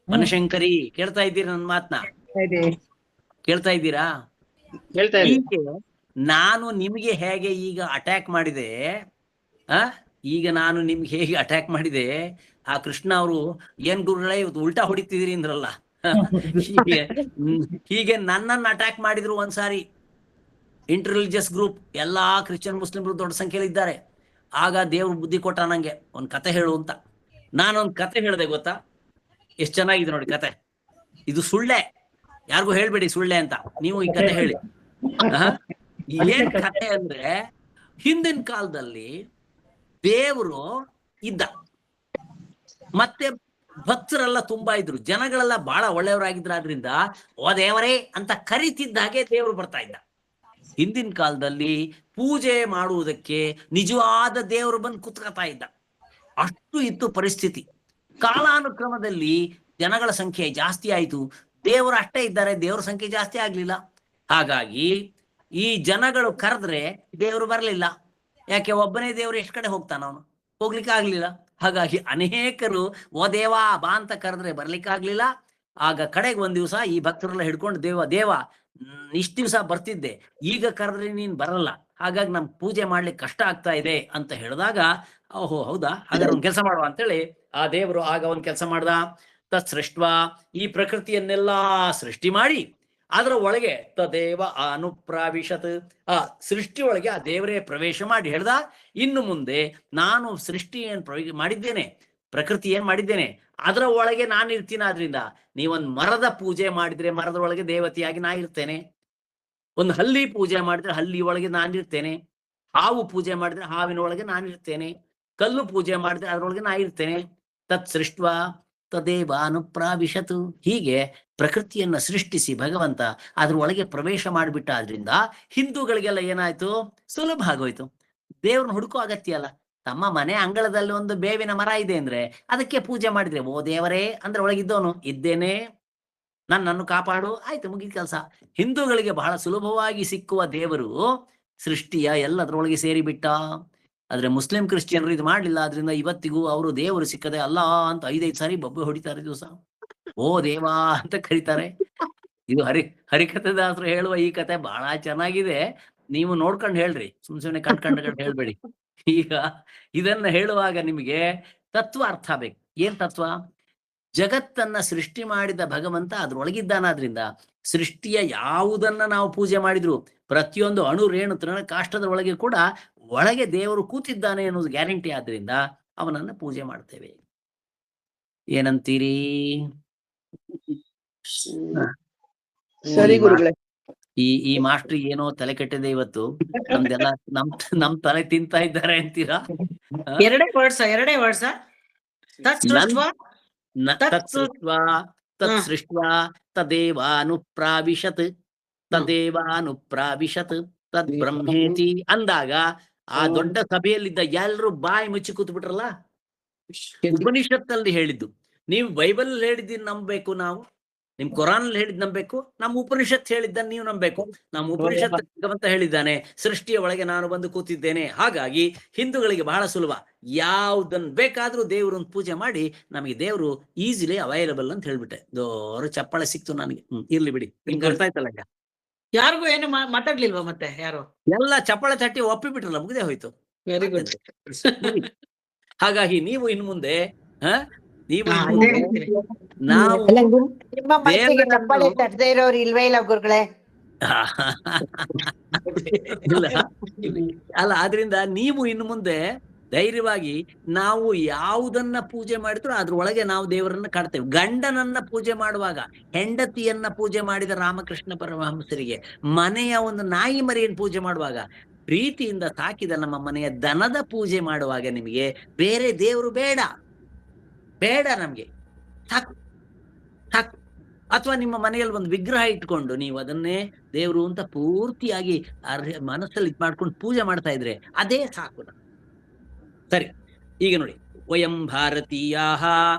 ಮನಶಂಕರಿ ಕೇಳ್ತಾ ಇದ್ದೀರಾ? ನನ್ನ ಮಾತ್ನ ಕೇಳ್ತಾ ಇದ್ದೀರಾ? ಹೀಗೆ ನಾನು ನಿಮ್ಗೆ ಹೇಗೆ ಈಗ ಅಟ್ಯಾಕ್ ಮಾಡಿದೆ, ಈಗ ನಾನು ನಿಮ್ಗೆ ಹೇಗೆ ಅಟ್ಯಾಕ್ ಮಾಡಿದೆ, ಆ ಕೃಷ್ಣ ಅವರು ಏನ್ ಗುರುಗಳೇ ಇವತ್ತು ಉಲ್ಟಾ ಹೊಡಿತಿದ್ದೀರಿ ಅಂದ್ರಲ್ಲ, ಹೀಗೆ ನನ್ನನ್ನು ಅಟ್ಯಾಕ್ ಮಾಡಿದ್ರು ಒಂದ್ಸಾರಿ. ಇಂಟರ್ರಿಲಿಜಿಯಸ್ ಗ್ರೂಪ್ ಎಲ್ಲಾ ಕ್ರಿಶ್ಚಿಯನ್ ಮುಸ್ಲಿಮ್ರು ದೊಡ್ಡ ಸಂಖ್ಯೆಯಲ್ಲಿ ಇದ್ದಾರೆ. ಆಗ ದೇವ್ರು ಬುದ್ಧಿ ಕೊಟ್ಟ ನಂಗೆ ಒಂದ್ ಕತೆ ಹೇಳು ಅಂತ. ನಾನೊಂದ್ ಕತೆ ಹೇಳ್ದೆ, ಗೊತ್ತಾ? ಎಷ್ಟ್ ಚೆನ್ನಾಗಿದೆ ನೋಡಿ ಕತೆ. ಇದು ಸುಳ್ಳೆ, ಯಾರಿಗೂ ಹೇಳ್ಬೇಡಿ ಸುಳ್ಳೆ ಅಂತ. ನೀವು ಈ ಕತೆ ಹೇಳಿ. ಏನ್ ಕತೆ ಅಂದ್ರೆ, ಹಿಂದಿನ ಕಾಲದಲ್ಲಿ ದೇವರು ಇದ್ದ, ಮತ್ತೆ ಭಕ್ತರೆಲ್ಲ ತುಂಬಾ ಇದ್ರು, ಜನಗಳೆಲ್ಲ ಬಹಳ ಒಳ್ಳೆಯವರಾಗಿದ್ರಾದ್ರಿಂದ ಓ ದೇವರೇ ಅಂತ ಕರಿತಿದ್ದ ಹಾಗೆ ದೇವರು ಬರ್ತಾ ಇದ್ದ. ಹಿಂದಿನ ಕಾಲದಲ್ಲಿ ಪೂಜೆ ಮಾಡುವುದಕ್ಕೆ ನಿಜವಾದ ದೇವರು ಬಂದು ಕುತ್ಕೊತಾ ಇದ್ದ. ಅಷ್ಟು ಇತ್ತು ಪರಿಸ್ಥಿತಿ. ಕಾಲಾನುಕ್ರಮದಲ್ಲಿ ಜನಗಳ ಸಂಖ್ಯೆ ಜಾಸ್ತಿ ಆಯ್ತು, ದೇವರು ಅಷ್ಟೇ ಇದ್ದಾರೆ, ದೇವರ ಸಂಖ್ಯೆ ಜಾಸ್ತಿ ಆಗ್ಲಿಲ್ಲ. ಹಾಗಾಗಿ ಈ ಜನಗಳು ಕರೆದ್ರೆ ದೇವರು ಬರ್ಲಿಲ್ಲ. ಯಾಕೆ? ಒಬ್ಬನೇ ದೇವರು ಎಷ್ಟು ಕಡೆ ಹೋಗ್ತಾನ, ಅವನು ಹೋಗ್ಲಿಕ್ಕೆ ಆಗ್ಲಿಲ್ಲ. ಹಾಗಾಗಿ ಅನೇಕರು ಓ ದೇವಾ ಬಾ ಅಂತ ಕರೆದ್ರೆ ಬರ್ಲಿಕ್ಕೆ ಆಗ್ಲಿಲ್ಲ. ಆಗ ಕಡೆಗೆ ಒಂದ್ ದಿವಸ ಈ ಭಕ್ತರೆಲ್ಲ ಹಿಡ್ಕೊಂಡು ದೇವ ಇಷ್ಟ ದಿವಸ ಬರ್ತಿದ್ದೆ, ಈಗ ಕರೆದ್ರೆ ನೀನ್ ಬರಲ್ಲ, ಹಾಗಾಗಿ ನಮ್ ಪೂಜೆ ಮಾಡ್ಲಿಕ್ಕೆ ಕಷ್ಟ ಆಗ್ತಾ ಇದೆ ಅಂತ ಹೇಳಿದಾಗ, ಓಹೋ ಹೌದಾ, ಹಾಗಾದ್ರೆ ಒಂದ್ ಕೆಲಸ ಮಾಡುವ ಅಂತೇಳಿ ಆ ದೇವರು ಆಗ ಒಂದ್ ಕೆಲಸ ಮಾಡ್ದ. ತತ್ ಸೃಷ್ಟ್ವಾ ಈ ಪ್ರಕೃತಿಯನ್ನೆಲ್ಲಾ ಸೃಷ್ಟಿ ಮಾಡಿ ಅದರ ಒಳಗೆ ತದೇವ ಅನುಪ್ರಾವಿಶತ್ ಆ ಸೃಷ್ಟಿ ಒಳಗೆ ಆ ದೇವರೇ ಪ್ರವೇಶ ಮಾಡಿ ಹೇಳ್ದ, ಇನ್ನು ಮುಂದೆ ನಾನು ಸೃಷ್ಟಿ ಏನ್ ಮಾಡಿದ್ದೇನೆ, ಪ್ರಕೃತಿ ಏನ್ ಮಾಡಿದ್ದೇನೆ, ಅದರ ಒಳಗೆ ನಾನು ಇರ್ತೀನಿ. ಆದ್ರಿಂದ ನೀವೊಂದು ಮರದ ಪೂಜೆ ಮಾಡಿದ್ರೆ ಮರದ ಒಳಗೆ ದೇವತೆಯಾಗಿ ನಾ ಇರ್ತೇನೆ, ಒಂದು ಹಲ್ಲಿ ಪೂಜೆ ಮಾಡಿದ್ರೆ ಹಲ್ಲಿ ಒಳಗೆ ನಾನಿರ್ತೇನೆ, ಹಾವು ಪೂಜೆ ಮಾಡಿದ್ರೆ ಹಾವಿನ ಒಳಗೆ ನಾನಿರ್ತೇನೆ, ಕಲ್ಲು ಪೂಜೆ ಮಾಡಿದ್ರೆ ಅದರೊಳಗೆ ನಾ ಇರ್ತೇನೆ. ತತ್ ಸೃಷ್ಟ್ವಾ ತದೇವ ಅನುಪ್ರಾವಿಶತು. ಹೀಗೆ ಪ್ರಕೃತಿಯನ್ನ ಸೃಷ್ಟಿಸಿ ಭಗವಂತ ಅದ್ರ ಒಳಗೆ ಪ್ರವೇಶ ಮಾಡಿಬಿಟ್ಟ. ಆದ್ರಿಂದ ಹಿಂದೂಗಳಿಗೆಲ್ಲ ಏನಾಯ್ತು, ಸುಲಭ ಆಗೋಯ್ತು. ದೇವ್ರನ್ನ ಹುಡುಕೋ ಅಗತ್ಯ ಅಲ್ಲ. ತಮ್ಮ ಮನೆ ಅಂಗಳದಲ್ಲಿ ಒಂದು ಬೇವಿನ ಮರ ಇದೆ ಅಂದ್ರೆ ಅದಕ್ಕೆ ಪೂಜೆ ಮಾಡಿದ್ರೆ ಓ ದೇವರೇ ಅಂದ್ರೆ ಒಳಗಿದ್ದವನು ಇದ್ದೇನೆ, ನನ್ನನ್ನು ಕಾಪಾಡು, ಆಯ್ತು, ಮುಗಿದ ಕೆಲಸ. ಹಿಂದೂಗಳಿಗೆ ಬಹಳ ಸುಲಭವಾಗಿ ಸಿಕ್ಕುವ ದೇವರು ಸೃಷ್ಟಿಯ ಎಲ್ಲದರೊಳಗೆ ಸೇರಿಬಿಟ್ಟ. ಆದ್ರೆ ಮುಸ್ಲಿಂ ಕ್ರಿಶ್ಚಿಯನ್ರು ಇದು ಮಾಡ್ಲಿಲ್ಲ. ಆದ್ರಿಂದ ಇವತ್ತಿಗೂ ಅವರು ದೇವರು ಸಿಕ್ಕದೆ ಅಲ್ಲ ಅಂತ 5-5 ಸಾರಿ ಬೊಬ್ಬೆ ಹೊಡಿತಾರೆ ದಿವಸ. ಓ ದೇವಾ ಅಂತ ಕರೀತಾರೆ. ಇದು ಹರಿಕಥಾದಾಸರು ಹೇಳುವ ಈ ಕತೆ ಬಹಳ ಚೆನ್ನಾಗಿದೆ. ನೀವು ನೋಡ್ಕೊಂಡು ಹೇಳ್ರಿ, ಸುಮ್ನೆ ಕಂಡ್ಕೊಂಡು ಹೇಳ್ಬೇಡಿ. ಈಗ ಇದನ್ನ ಹೇಳುವಾಗ ನಿಮಗೆ ತತ್ವ ಅರ್ಥ ಬೇಕು. ಏನ್ ತತ್ವ? ಜಗತ್ತನ್ನ ಸೃಷ್ಟಿ ಮಾಡಿದ ಭಗವಂತ ಅದ್ರೊಳಗಿದ್ದಾನಾದ್ರಿಂದ ಸೃಷ್ಟಿಯ ಯಾವುದನ್ನ ನಾವು ಪೂಜೆ ಮಾಡಿದ್ರು ಪ್ರತಿಯೊಂದು ಅಣು ರೇಣು ತೃಣ ಕಾಷ್ಟದ ಒಳಗೆ ಕೂಡ ಒಳಗೆ ದೇವರು ಕೂತಿದ್ದಾನೆ ಅನ್ನೋದು ಗ್ಯಾರಂಟಿ. ಆದ್ರಿಂದ ಅವನನ್ನ ಪೂಜೆ ಮಾಡ್ತೇವೆ. ಏನಂತೀರಿ? ಸರಿ ಗುರುಗಳೇ. ಈ ಮಾಸ್ಟ್ರಿಗೆ ಏನೋ ತಲೆ ಕೆಟ್ಟಿದೆ ಇವತ್ತು. ನಮ್ದೆಲ್ಲ ನಮ್ ತಲೆ ತಿಂತಾ ಇದ್ದಾರೆ ಅಂತೀರಾ? ಎರಡೇ ವರ್ಡ್ಸ ತತ್ ಸೃಷ್ಟ್ವಾ ತದೇವಾನುಪ್ರಾವಿಶತ್ ತದ್ ಬ್ರಹ್ಮೇತಿ ಅಂದಾಗ ಆ ದೊಡ್ಡ ಸಭೆಯಲ್ಲಿದ್ದ ಎಲ್ರು ಬಾಯಿ ಮುಚ್ಚಿ ಕೂತ್ ಬಿಟ್ರಲ್ಲ. ಉಪನಿಷತ್ತಲ್ಲಿ ಹೇಳಿದ್ದು. ನೀವು ಬೈಬಲ್ ಹೇಳಿದ್ದನ್ನು ನಂಬಬೇಕು, ನಾವು ನಿಮ್ ಕುರಾನ್ ಹೇಳಿದ್ ನಂಬಬೇಕು, ನಮ್ಮ ಉಪನಿಷತ್ ಹೇಳಿದ್ದನ್ನು ನೀವು ನಂಬಬೇಕು. ನಮ್ಮ ಉಪನಿಷತ್ ಭಗವಂತ ಹೇಳಿದ್ದಾನೆ, ಸೃಷ್ಟಿಯ ಒಳಗೆ ನಾನು ಬಂದು ಕೂತಿದ್ದೇನೆ. ಹಾಗಾಗಿ ಹಿಂದೂಗಳಿಗೆ ಬಹಳ ಸುಲಭ, ಯಾವ್ದನ್ ಬೇಕಾದ್ರೂ ದೇವ್ರನ್ನ ಪೂಜೆ ಮಾಡಿ ನಮಗೆ ದೇವ್ರು ಈಸಿಲಿ ಅವೈಲಬಲ್ ಅಂತ ಹೇಳ್ಬಿಟ್ಟೆ. ದೋರು ಚಪ್ಪಾಳೆ ಸಿಕ್ತು ನನಗೆ. ಇರ್ಲಿ ಬಿಡಿ, ನಿಮ್ಗೆ ಅರ್ಥ ಆಯ್ತಲ್ಲ. ಈಗ ಯಾರಿಗೂ ಏನು ಮಾತಾಡ್ಲಿಲ್ವಾ ಮತ್ತೆ ಯಾರು? ಎಲ್ಲ ಚಪ್ಪಾಳೆ ತಟ್ಟಿ ಒಪ್ಪಿ ಬಿಟ್ರಲ್ಲ, ಮುಗ್ದೇ ಹೋಯ್ತು. Very good. ಹಾಗಾಗಿ ನೀವು ಇನ್ನು ಮುಂದೆ ನಾವು ನಿಮ್ಮ ಮನಸ್ಸಿಗೆ ಚಪ್ಪಾಳೆ ತಟ್ಟದೇ ಇರೋರು ಇಲ್ವೇ ಇಲ್ಲ ಗುರುಗಳೇ. ಅಲ್ಲ, ಆದ್ರಿಂದ ನೀವು ಇನ್ನು ಮುಂದೆ ಧೈರ್ಯವಾಗಿ ನಾವು ಯಾವುದನ್ನ ಪೂಜೆ ಮಾಡಿದ್ರು ಅದ್ರೊಳಗೆ ನಾವು ದೇವರನ್ನ ಕಾಡ್ತೇವೆ. ಗಂಡನನ್ನ ಪೂಜೆ ಮಾಡುವಾಗ, ಹೆಂಡತಿಯನ್ನ ಪೂಜೆ ಮಾಡಿದ ರಾಮಕೃಷ್ಣ ಪರಮಹಂಸರಿಗೆ, ಮನೆಯ ಒಂದು ನಾಯಿ ಮರಿಯನ್ನು ಪೂಜೆ ಮಾಡುವಾಗ, ಪ್ರೀತಿಯಿಂದ ಸಾಕಿದ ನಮ್ಮ ಮನೆಯ ದನದ ಪೂಜೆ ಮಾಡುವಾಗ ನಿಮಗೆ ಬೇರೆ ದೇವರು ಬೇಡ ನಮ್ಗೆ. ಅಥವಾ ನಿಮ್ಮ ಮನೆಯಲ್ಲಿ ಒಂದು ವಿಗ್ರಹ ಇಟ್ಕೊಂಡು ನೀವು ಅದನ್ನೇ ದೇವರು ಅಂತ ಪೂರ್ತಿಯಾಗಿ ಮನಸ್ಸಲ್ಲಿ ಮಾಡ್ಕೊಂಡು ಪೂಜೆ ಮಾಡ್ತಾ ಇದ್ರೆ ಅದೇ ಸಾಕು. ಸರಿ, ಈಗ ನೋಡಿ, ವಯಂ ಭಾರತೀಯಾ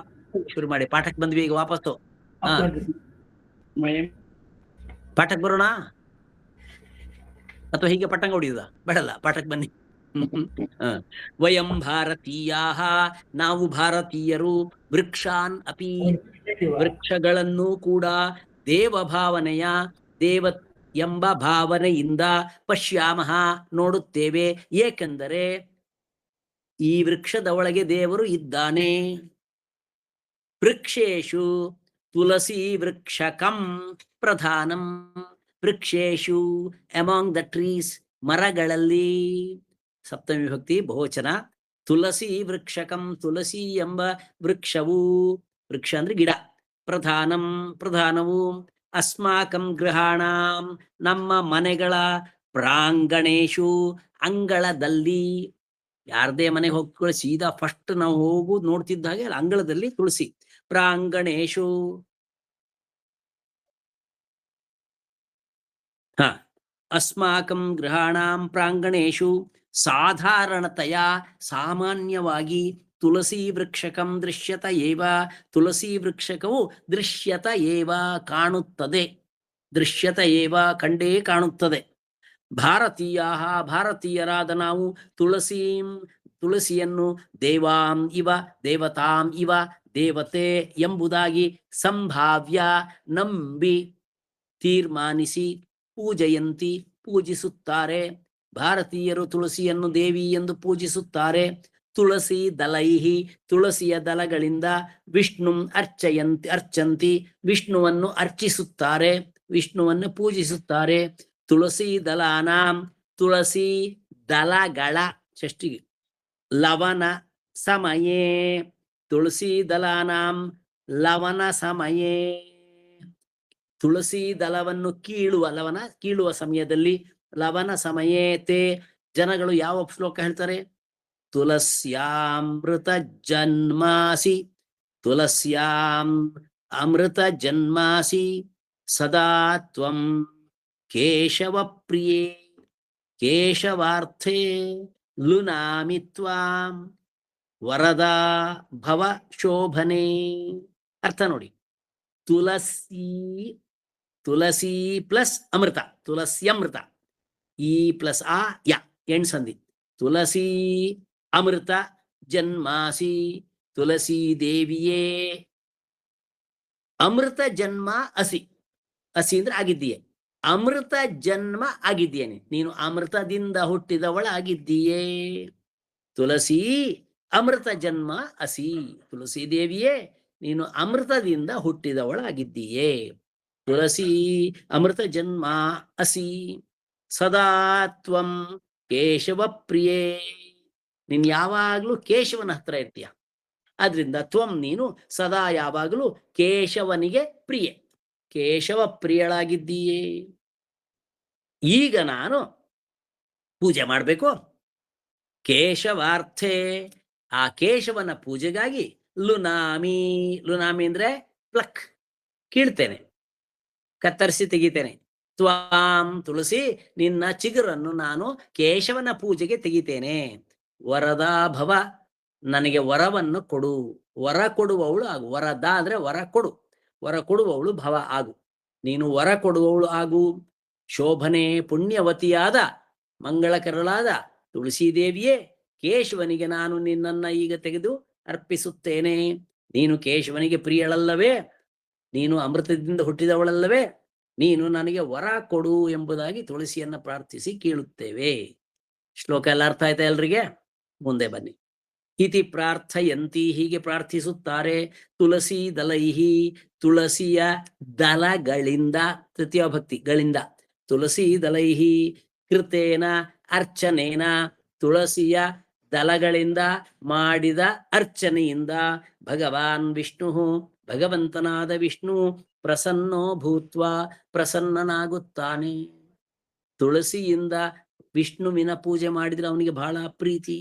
ಶುರು ಮಾಡಿ. ಪಾಠಕ್ಕೆ ಬಂದ್ವಿ, ಈಗ ವಾಪಸ್ಸು ಪಾಠಕ್ಕೆ ಬರೋಣ ಅಥವಾ ಹೀಗೆ ಪಟ್ಟಂಗ ಹೊಡಿಯುದ? ಬೇಡಲ್ಲ, ಪಾಠಕ್ಕೆ ಬನ್ನಿ. ವಯಂ ಭಾರತೀಯಾ, ನಾವು ಭಾರತೀಯರು, ವೃಕ್ಷಾನ್ ಅಪಿ, ವೃಕ್ಷಗಳನ್ನು ಕೂಡ ದೇವಭಾವನೆಯ, ದೇವ ಎಂಬ ಭಾವನೆಯಿಂದ ಪಶ್ಯಾಮಹ, ನೋಡುತ್ತೇವೆ. ಏಕೆಂದರೆ ಈ ವೃಕ್ಷದ ಒಳಗೆ ದೇವರು ಇದ್ದಾನೆ. ವೃಕ್ಷೇಶು ತುಳಸಿ ವೃಕ್ಷಕಂ ಪ್ರಧಾನಂ, ವೃಕ್ಷೇಶು ಅಮಾಂಗ್ ದ ಟ್ರೀಸ್, ಮರಗಳಲ್ಲಿ. ಸಪ್ತಮಿ ವಿಭಕ್ತಿ ಬಹುವಚನ. ತುಳಸಿ ವೃಕ್ಷಕಂ, ತುಳಸಿ ಎಂಬ ವೃಕ್ಷವು, ವೃಕ್ಷ ಅಂದ್ರೆ ಗಿಡ. ಪ್ರಧಾನವು. ಅಸ್ಮಾಕಂ ಗೃಹಾಣಾಂ, ನಮ್ಮ ಮನೆಗಳ. ಪ್ರಾಂಗಣೇಶು, ಅಂಗಳದಲ್ಲಿ. ಯಾರದೇ ಮನೆಗೆ ಹೋಗ್ಕೊಳ್ಳಿ, ಸೀದಾ ಫಸ್ಟ್ ನಾವು ಹೋಗುದು ನೋಡ್ತಿದ್ದ ಹಾಗೆ ಅಂಗಳದಲ್ಲಿ ತುಳಸಿ. ಪ್ರಾಂಗಣೇಶು. ಅಸ್ಮಾಕಂ ಗೃಹಾಣಾಂ ಪ್ರಾಂಗಣೇಶು ಸಾಧಾರಣತೆಯ, ಸಾಮಾನ್ಯವಾಗಿ, ತುಳಸಿ ವೃಕ್ಷಕಂ ದೃಶ್ಯತ ಏವ, ತುಳಸಿ ವೃಕ್ಷಕವು ದೃಶ್ಯತ ಏವ, ಕಾಣುತ್ತದೆ. ದೃಶ್ಯತ ಏವ, ಕಂಡೇ ಕಾಣುತ್ತದೆ. ಭಾರತೀಯ, ಭಾರತೀಯರಾದ ನಾವು, ತುಳಸಿಯನ್ನು ದೇವಾಂ ಇವ, ದೇವತಾಂ ಇವ, ದೇವತೆ ಎಂಬುದಾಗಿ ಸಂಭಾವ್ಯ, ನಂಬಿ, ತೀರ್ಮಾನಿಸಿ, ಪೂಜೆಯಂತಿ, ಪೂಜಿಸುತ್ತಾರೆ. ಭಾರತೀಯರು ತುಳಸಿಯನ್ನು ದೇವಿ ಎಂದು ಪೂಜಿಸುತ್ತಾರೆ. ತುಳಸಿ ದಲೈಹಿ, ತುಳಸಿಯ ದಲಗಳಿಂದ ವಿಷ್ಣು ಅರ್ಚಂತಿ, ವಿಷ್ಣುವನ್ನು ಅರ್ಚಿಸುತ್ತಾರೆ, ವಿಷ್ಣುವನ್ನು ಪೂಜಿಸುತ್ತಾರೆ. ತುಳಸಿ ದಲಾನಾಂ, ತುಳಸಿ ದಲಗಳ ಷಷ್ಠಿಗೆ ಲವನ ಸಮಯೇ, ತುಳಸಿ ದಲಾನಾಂ ಲವನ ಸಮಯೇ, ತುಳಸಿ ದಲವನ್ನು ಕೀಳುವ ಸಮಯದಲ್ಲಿ, ಲವನ ಸಮಯೇತೆ. ಜನಗಳು ಯಾವ ಶ್ಲೋಕ ಹೇಳ್ತಾರೆ? ತುಳಸ್ಯಾಮೃತ ಜನ್ಮಾಸಿ, ತುಳಸ್ಯಾಂ ಅಮೃತ ಜನ್ಮಾಸಿ, ಸದಾ ತ್ವಂ ಕೇಶವ ಪ್ರಿಯೇ, ಕೇಶವಾರ್ಥೇ ಲುನಾಮಿ ತ್ವಾಂ ವರದಾ ಭವ ಶೋಭನೆ. ಅರ್ಥ ನೋಡಿ, ತುಳಸಿ ಪ್ಲಸ್ ಅಮೃತ, ತುಳಸ್ಯಮೃತ, ಈ ಪ್ಲಸ್ ಆ ಯ ಎಂಡ್ ಸಂಧಿ. ತುಳಸಿ ಅಮೃತ ಜನ್ಮಾಸಿ, ತುಳಸಿ ದೇವಿಯೇ ಅಮೃತ ಜನ್ಮ ಅಸಿ. ಅಸಿ ಅಂದ್ರೆ ಆಗಿದ್ದೀಯೆ, ಅಮೃತ ಜನ್ಮ ಆಗಿದ್ದೇನೆ, ನೀನು ಅಮೃತದಿಂದ ಹುಟ್ಟಿದವಳಾಗಿದ್ದೀಯೇ. ತುಳಸಿ ಅಮೃತ ಜನ್ಮ ಅಸಿ, ತುಳಸಿ ದೇವಿಯೇ ನೀನು ಅಮೃತದಿಂದ ಹುಟ್ಟಿದವಳಾಗಿದ್ದೀಯೇ. ತುಳಸಿ ಅಮೃತ ಜನ್ಮ ಅಸಿ, ಸದಾ ತ್ವಂ ಕೇಶವ ಪ್ರಿಯೇ, ನೀನ್ ಯಾವಾಗ್ಲೂ ಕೇಶವನ ಹತ್ರ ಇರ್ತೀಯ. ಆದ್ರಿಂದ ತ್ವಂ ನೀನು ಸದಾ ಯಾವಾಗಲೂ ಕೇಶವನಿಗೆ ಪ್ರಿಯೆ, ಕೇಶವ ಪ್ರಿಯಳಾಗಿದ್ದೀಯೇ. ಈಗ ನಾನು ಪೂಜೆ ಮಾಡಬೇಕು. ಕೇಶವಾರ್ಥೆ, ಆ ಕೇಶವನ ಪೂಜೆಗಾಗಿ ಲುನಾಮಿ, ಲುನಾಮಿ ಅಂದ್ರೆ ಪ್ಲಕ್, ಕೀಳ್ತೇನೆ, ಕತ್ತರಿಸಿ ತೆಗಿತೇನೆ. ತ್ವಾಂ ತುಳಸಿ, ನಿನ್ನ ಚಿಗುರನ್ನು ನಾನು ಕೇಶವನ ಪೂಜೆಗೆ ತೆಗಿತೇನೆ. ವರದಾ ಭವ, ನನಗೆ ವರವನ್ನು ಕೊಡು, ವರ ಕೊಡುವವಳು ಆಗು. ವರದ ಅಂದ್ರೆ ವರ ಕೊಡು, ವರ ಕೊಡುವವಳು ಭವ ಆಗು, ನೀನು ವರ ಕೊಡುವವಳು ಆಗು. ಶೋಭನೆ ಪುಣ್ಯವತಿಯಾದ ಮಂಗಳಕರಳಾದ ತುಳಸೀದೇವಿಯೇ, ಕೇಶವನಿಗೆ ನಾನು ನಿನ್ನನ್ನ ಈಗ ತೆಗೆದು ಅರ್ಪಿಸುತ್ತೇನೆ. ನೀನು ಕೇಶವನಿಗೆ ಪ್ರಿಯಳಲ್ಲವೇ, ನೀನು ಅಮೃತದಿಂದ ಹುಟ್ಟಿದವಳಲ್ಲವೇ, ನೀನು ನನಗೆ ವರ ಕೊಡು ಎಂಬುದಾಗಿ ತುಳಸಿಯನ್ನ ಪ್ರಾರ್ಥಿಸಿ ಕೇಳುತ್ತೇವೆ. ಶ್ಲೋಕ ಎಲ್ಲ ಅರ್ಥ ಆಯ್ತಾ ಎಲ್ರಿಗೆ? ಮುಂದೆ ಬನ್ನಿ. ಇತಿ ಪ್ರಾರ್ಥಯಂತಿ, ಹೀಗೆ ಪ್ರಾರ್ಥಿಸುತ್ತಾರೆ. ತುಳಸಿ ದಲೈಹಿ, ತುಳಸಿಯ ದಲಗಳಿಂದ, ತೃತೀಯ ಭಕ್ತಿ ಗಳಿಂದ. ತುಳಸಿ ದಲೈಹಿ ಕೃತೇನ ಅರ್ಚನೇನ, ತುಳಸಿಯ ದಲಗಳಿಂದ ಮಾಡಿದ ಅರ್ಚನೆಯಿಂದ ಭಗವಾನ್ ವಿಷ್ಣು, ಭಗವಂತನಾದ ವಿಷ್ಣು ಪ್ರಸನ್ನೋ ಭೂತ್ವ, ಪ್ರಸನ್ನನಾಗುತ್ತಾನೆ. ತುಳಸಿಯಿಂದ ವಿಷ್ಣುವಿನ ಪೂಜೆ ಮಾಡಿದ್ರೆ ಅವನಿಗೆ ಬಹಳ ಪ್ರೀತಿ.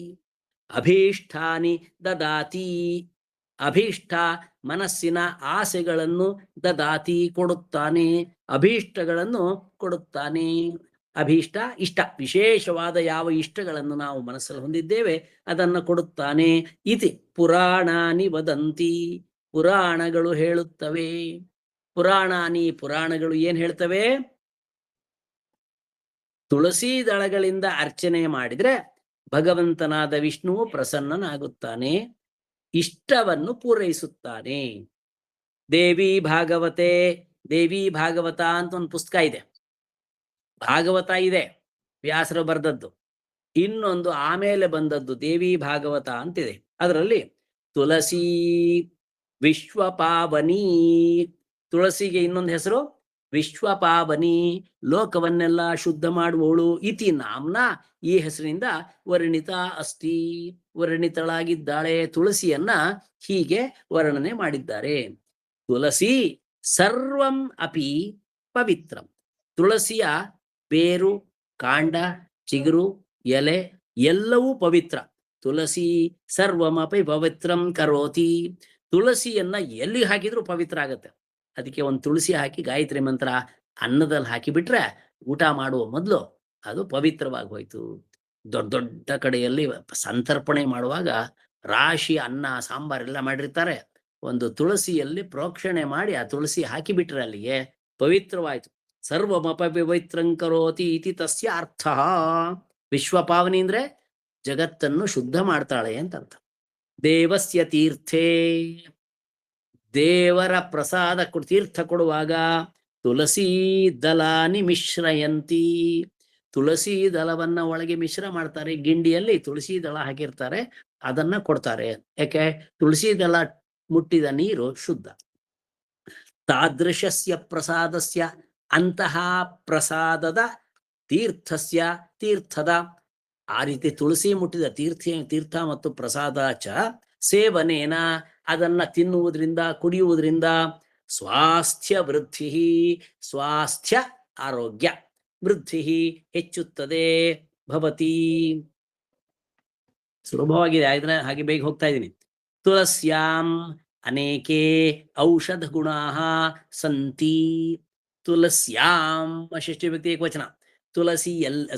ಅಭೀಷ್ಟಾನಿ ದದಾತಿ, ಅಭೀಷ್ಟ ಮನಸ್ಸಿನ ಆಸೆಗಳನ್ನು ದದಾತಿ ಕೊಡುತ್ತಾನೆ, ಅಭೀಷ್ಟಗಳನ್ನು ಕೊಡುತ್ತಾನೆ. ಅಭೀಷ್ಟ ಇಷ್ಟ, ವಿಶೇಷವಾದ ಯಾವ ಇಷ್ಟಗಳನ್ನು ನಾವು ಮನಸ್ಸಲ್ಲಿ ಹೊಂದಿದ್ದೇವೆ ಅದನ್ನು ಕೊಡುತ್ತಾನೆ. ಇತಿ ಪುರಾಣಾನಿ ವದಂತಿ, ಪುರಾಣಗಳು ಹೇಳುತ್ತವೆ. ಪುರಾಣಾನಿ, ಪುರಾಣಗಳು ಏನ್ ಹೇಳ್ತವೆ? ತುಳಸಿ ದಳಗಳಿಂದ ಅರ್ಚನೆ ಮಾಡಿದ್ರೆ ಭಗವಂತನಾದ ವಿಷ್ಣುವು ಪ್ರಸನ್ನನಾಗುತ್ತಾನೆ, ಇಷ್ಟವನ್ನು ಪೂರೈಸುತ್ತಾನೆ. ದೇವಿ ಭಾಗವತೆ, ದೇವಿ ಭಾಗವತ ಅಂತ ಒಂದು ಪುಸ್ತಕ ಇದೆ, ಭಾಗವತ ಇದೆ ವ್ಯಾಸರು ಬರೆದದ್ದು, ಇನ್ನೊಂದು ಆಮೇಲೆ ಬಂದದ್ದು ದೇವಿ ಭಾಗವತ ಅಂತಿದೆ. ಅದರಲ್ಲಿ ತುಳಸಿ ವಿಶ್ವಪಾವನಿ, ತುಳಸಿಗೆ ಇನ್ನೊಂದು ಹೆಸರು ವಿಶ್ವಪಾವನಿ, ಲೋಕವನ್ನೆಲ್ಲ ಶುದ್ಧ ಮಾಡುವವಳು. ಇತಿ ನಾಮ್ನ, ಈ ಹೆಸರಿನಿಂದ ವರ್ಣಿತ ಅಸ್ತಿ, ವರ್ಣಿತಳಾಗಿದ್ದಾಳೆ. ತುಳಸಿಯನ್ನ ಹೀಗೆ ವರ್ಣನೆ ಮಾಡಿದ್ದಾರೆ. ತುಳಸಿ ಸರ್ವಂ ಅಪಿ ಪವಿತ್ರಂ, ತುಳಸಿಯ ಬೇರು, ಕಾಂಡ, ಚಿಗುರು, ಎಲೆ ಎಲ್ಲವೂ ಪವಿತ್ರ. ತುಳಸಿ ಸರ್ವಮಪಿ ಪವಿತ್ರಂ ಕರೋತಿ, ತುಳಸಿಯನ್ನ ಎಲ್ಲಿ ಹಾಕಿದ್ರೂ ಪವಿತ್ರ ಆಗತ್ತೆ. ಅದಕ್ಕೆ ಒಂದು ತುಳಸಿ ಹಾಕಿ ಗಾಯತ್ರಿ ಮಂತ್ರ ಅನ್ನದಲ್ಲಿ ಹಾಕಿಬಿಟ್ರೆ ಊಟ ಮಾಡುವ ಮೊದಲು ಅದು ಪವಿತ್ರವಾಗಿ ಹೋಯ್ತು. ದೊಡ್ಡ ದೊಡ್ಡ ಕಡೆಯಲ್ಲಿ ಸಂತರ್ಪಣೆ ಮಾಡುವಾಗ ರಾಶಿ ಅನ್ನ ಸಾಂಬಾರೆಲ್ಲ ಮಾಡಿರ್ತಾರೆ, ಒಂದು ತುಳಸಿಯಲ್ಲಿ ಪ್ರೋಕ್ಷಣೆ ಮಾಡಿ ಆ ತುಳಸಿ ಹಾಕಿಬಿಟ್ರೆ ಅಲ್ಲಿಗೆ ಪವಿತ್ರವಾಯ್ತು. ಸರ್ವಮಪಿ ಪವಿತ್ರಂ ಕರೋತಿ ಇತಿ ತಸ್ಯ ಅರ್ಥ. ವಿಶ್ವಪಾವನಿ ಅಂದ್ರೆ ಜಗತ್ತನ್ನು ಶುದ್ಧ ಮಾಡ್ತಾಳೆ ಅಂತ ಅರ್ಥ. ದೇವಸ್ಯ ತೀರ್ಥೇ, ದೇವರ ಪ್ರಸಾದ ತೀರ್ಥ ಕೊಡುವಾಗ ತುಳಸಿ ದಲಾನಿ ಮಿಶ್ರಯಂತಿ, ತುಳಸಿ ದಳವನ್ನ ಒಳಗೆ ಮಿಶ್ರ ಮಾಡ್ತಾರೆ, ಗಿಂಡಿಯಲ್ಲಿ ತುಳಸಿ ದಳ ಹಾಕಿರ್ತಾರೆ, ಅದನ್ನ ಕೊಡ್ತಾರೆ. ಯಾಕೆ? ತುಳಸಿ ದಳ ಮುಟ್ಟಿದ ನೀರು ಶುದ್ಧ. ತಾದೃಶಸ್ಯ ಪ್ರಸಾದಸ್ಯ, ಅಂತಹ ಪ್ರಸಾದದ ತೀರ್ಥಸ್ಯ, ತೀರ್ಥದ, ಆ ರೀತಿ ತುಳಸಿ ಮುಟ್ಟಿದ ತೀರ್ಥ ಮತ್ತು ಪ್ರಸಾದ ಚ ಸೇವನೇನ, ಅದನ್ನ ತಿನ್ನುವುದರಿಂದ ಕುಡಿಯುವುದರಿಂದ ಸ್ವಾಸ್ಥ್ಯ ವೃದ್ಧಿ, ಸ್ವಾಸ್ಥ್ಯ ಆರೋಗ್ಯ, ವೃದ್ಧಿ ಹೆಚ್ಚುತ್ತದೆ. ಭವತಿ, ಸುಲಭವಾಗಿದೆ ಆಯ್ತು, ಹಾಗೆ ಬೇಗ ಹೋಗ್ತಾ ಇದ್ದೀನಿ. ತುಳಸ್ಯಾಂ ಅನೇಕೆ ಔಷಧ ಗುಣಾ ಸಂತಿ, ತುಳಸ್ಯಾಂ ಷಷ್ಠಿ ವ್ಯಕ್ತಿ ಏಕವಚನ, ತುಳಸಿ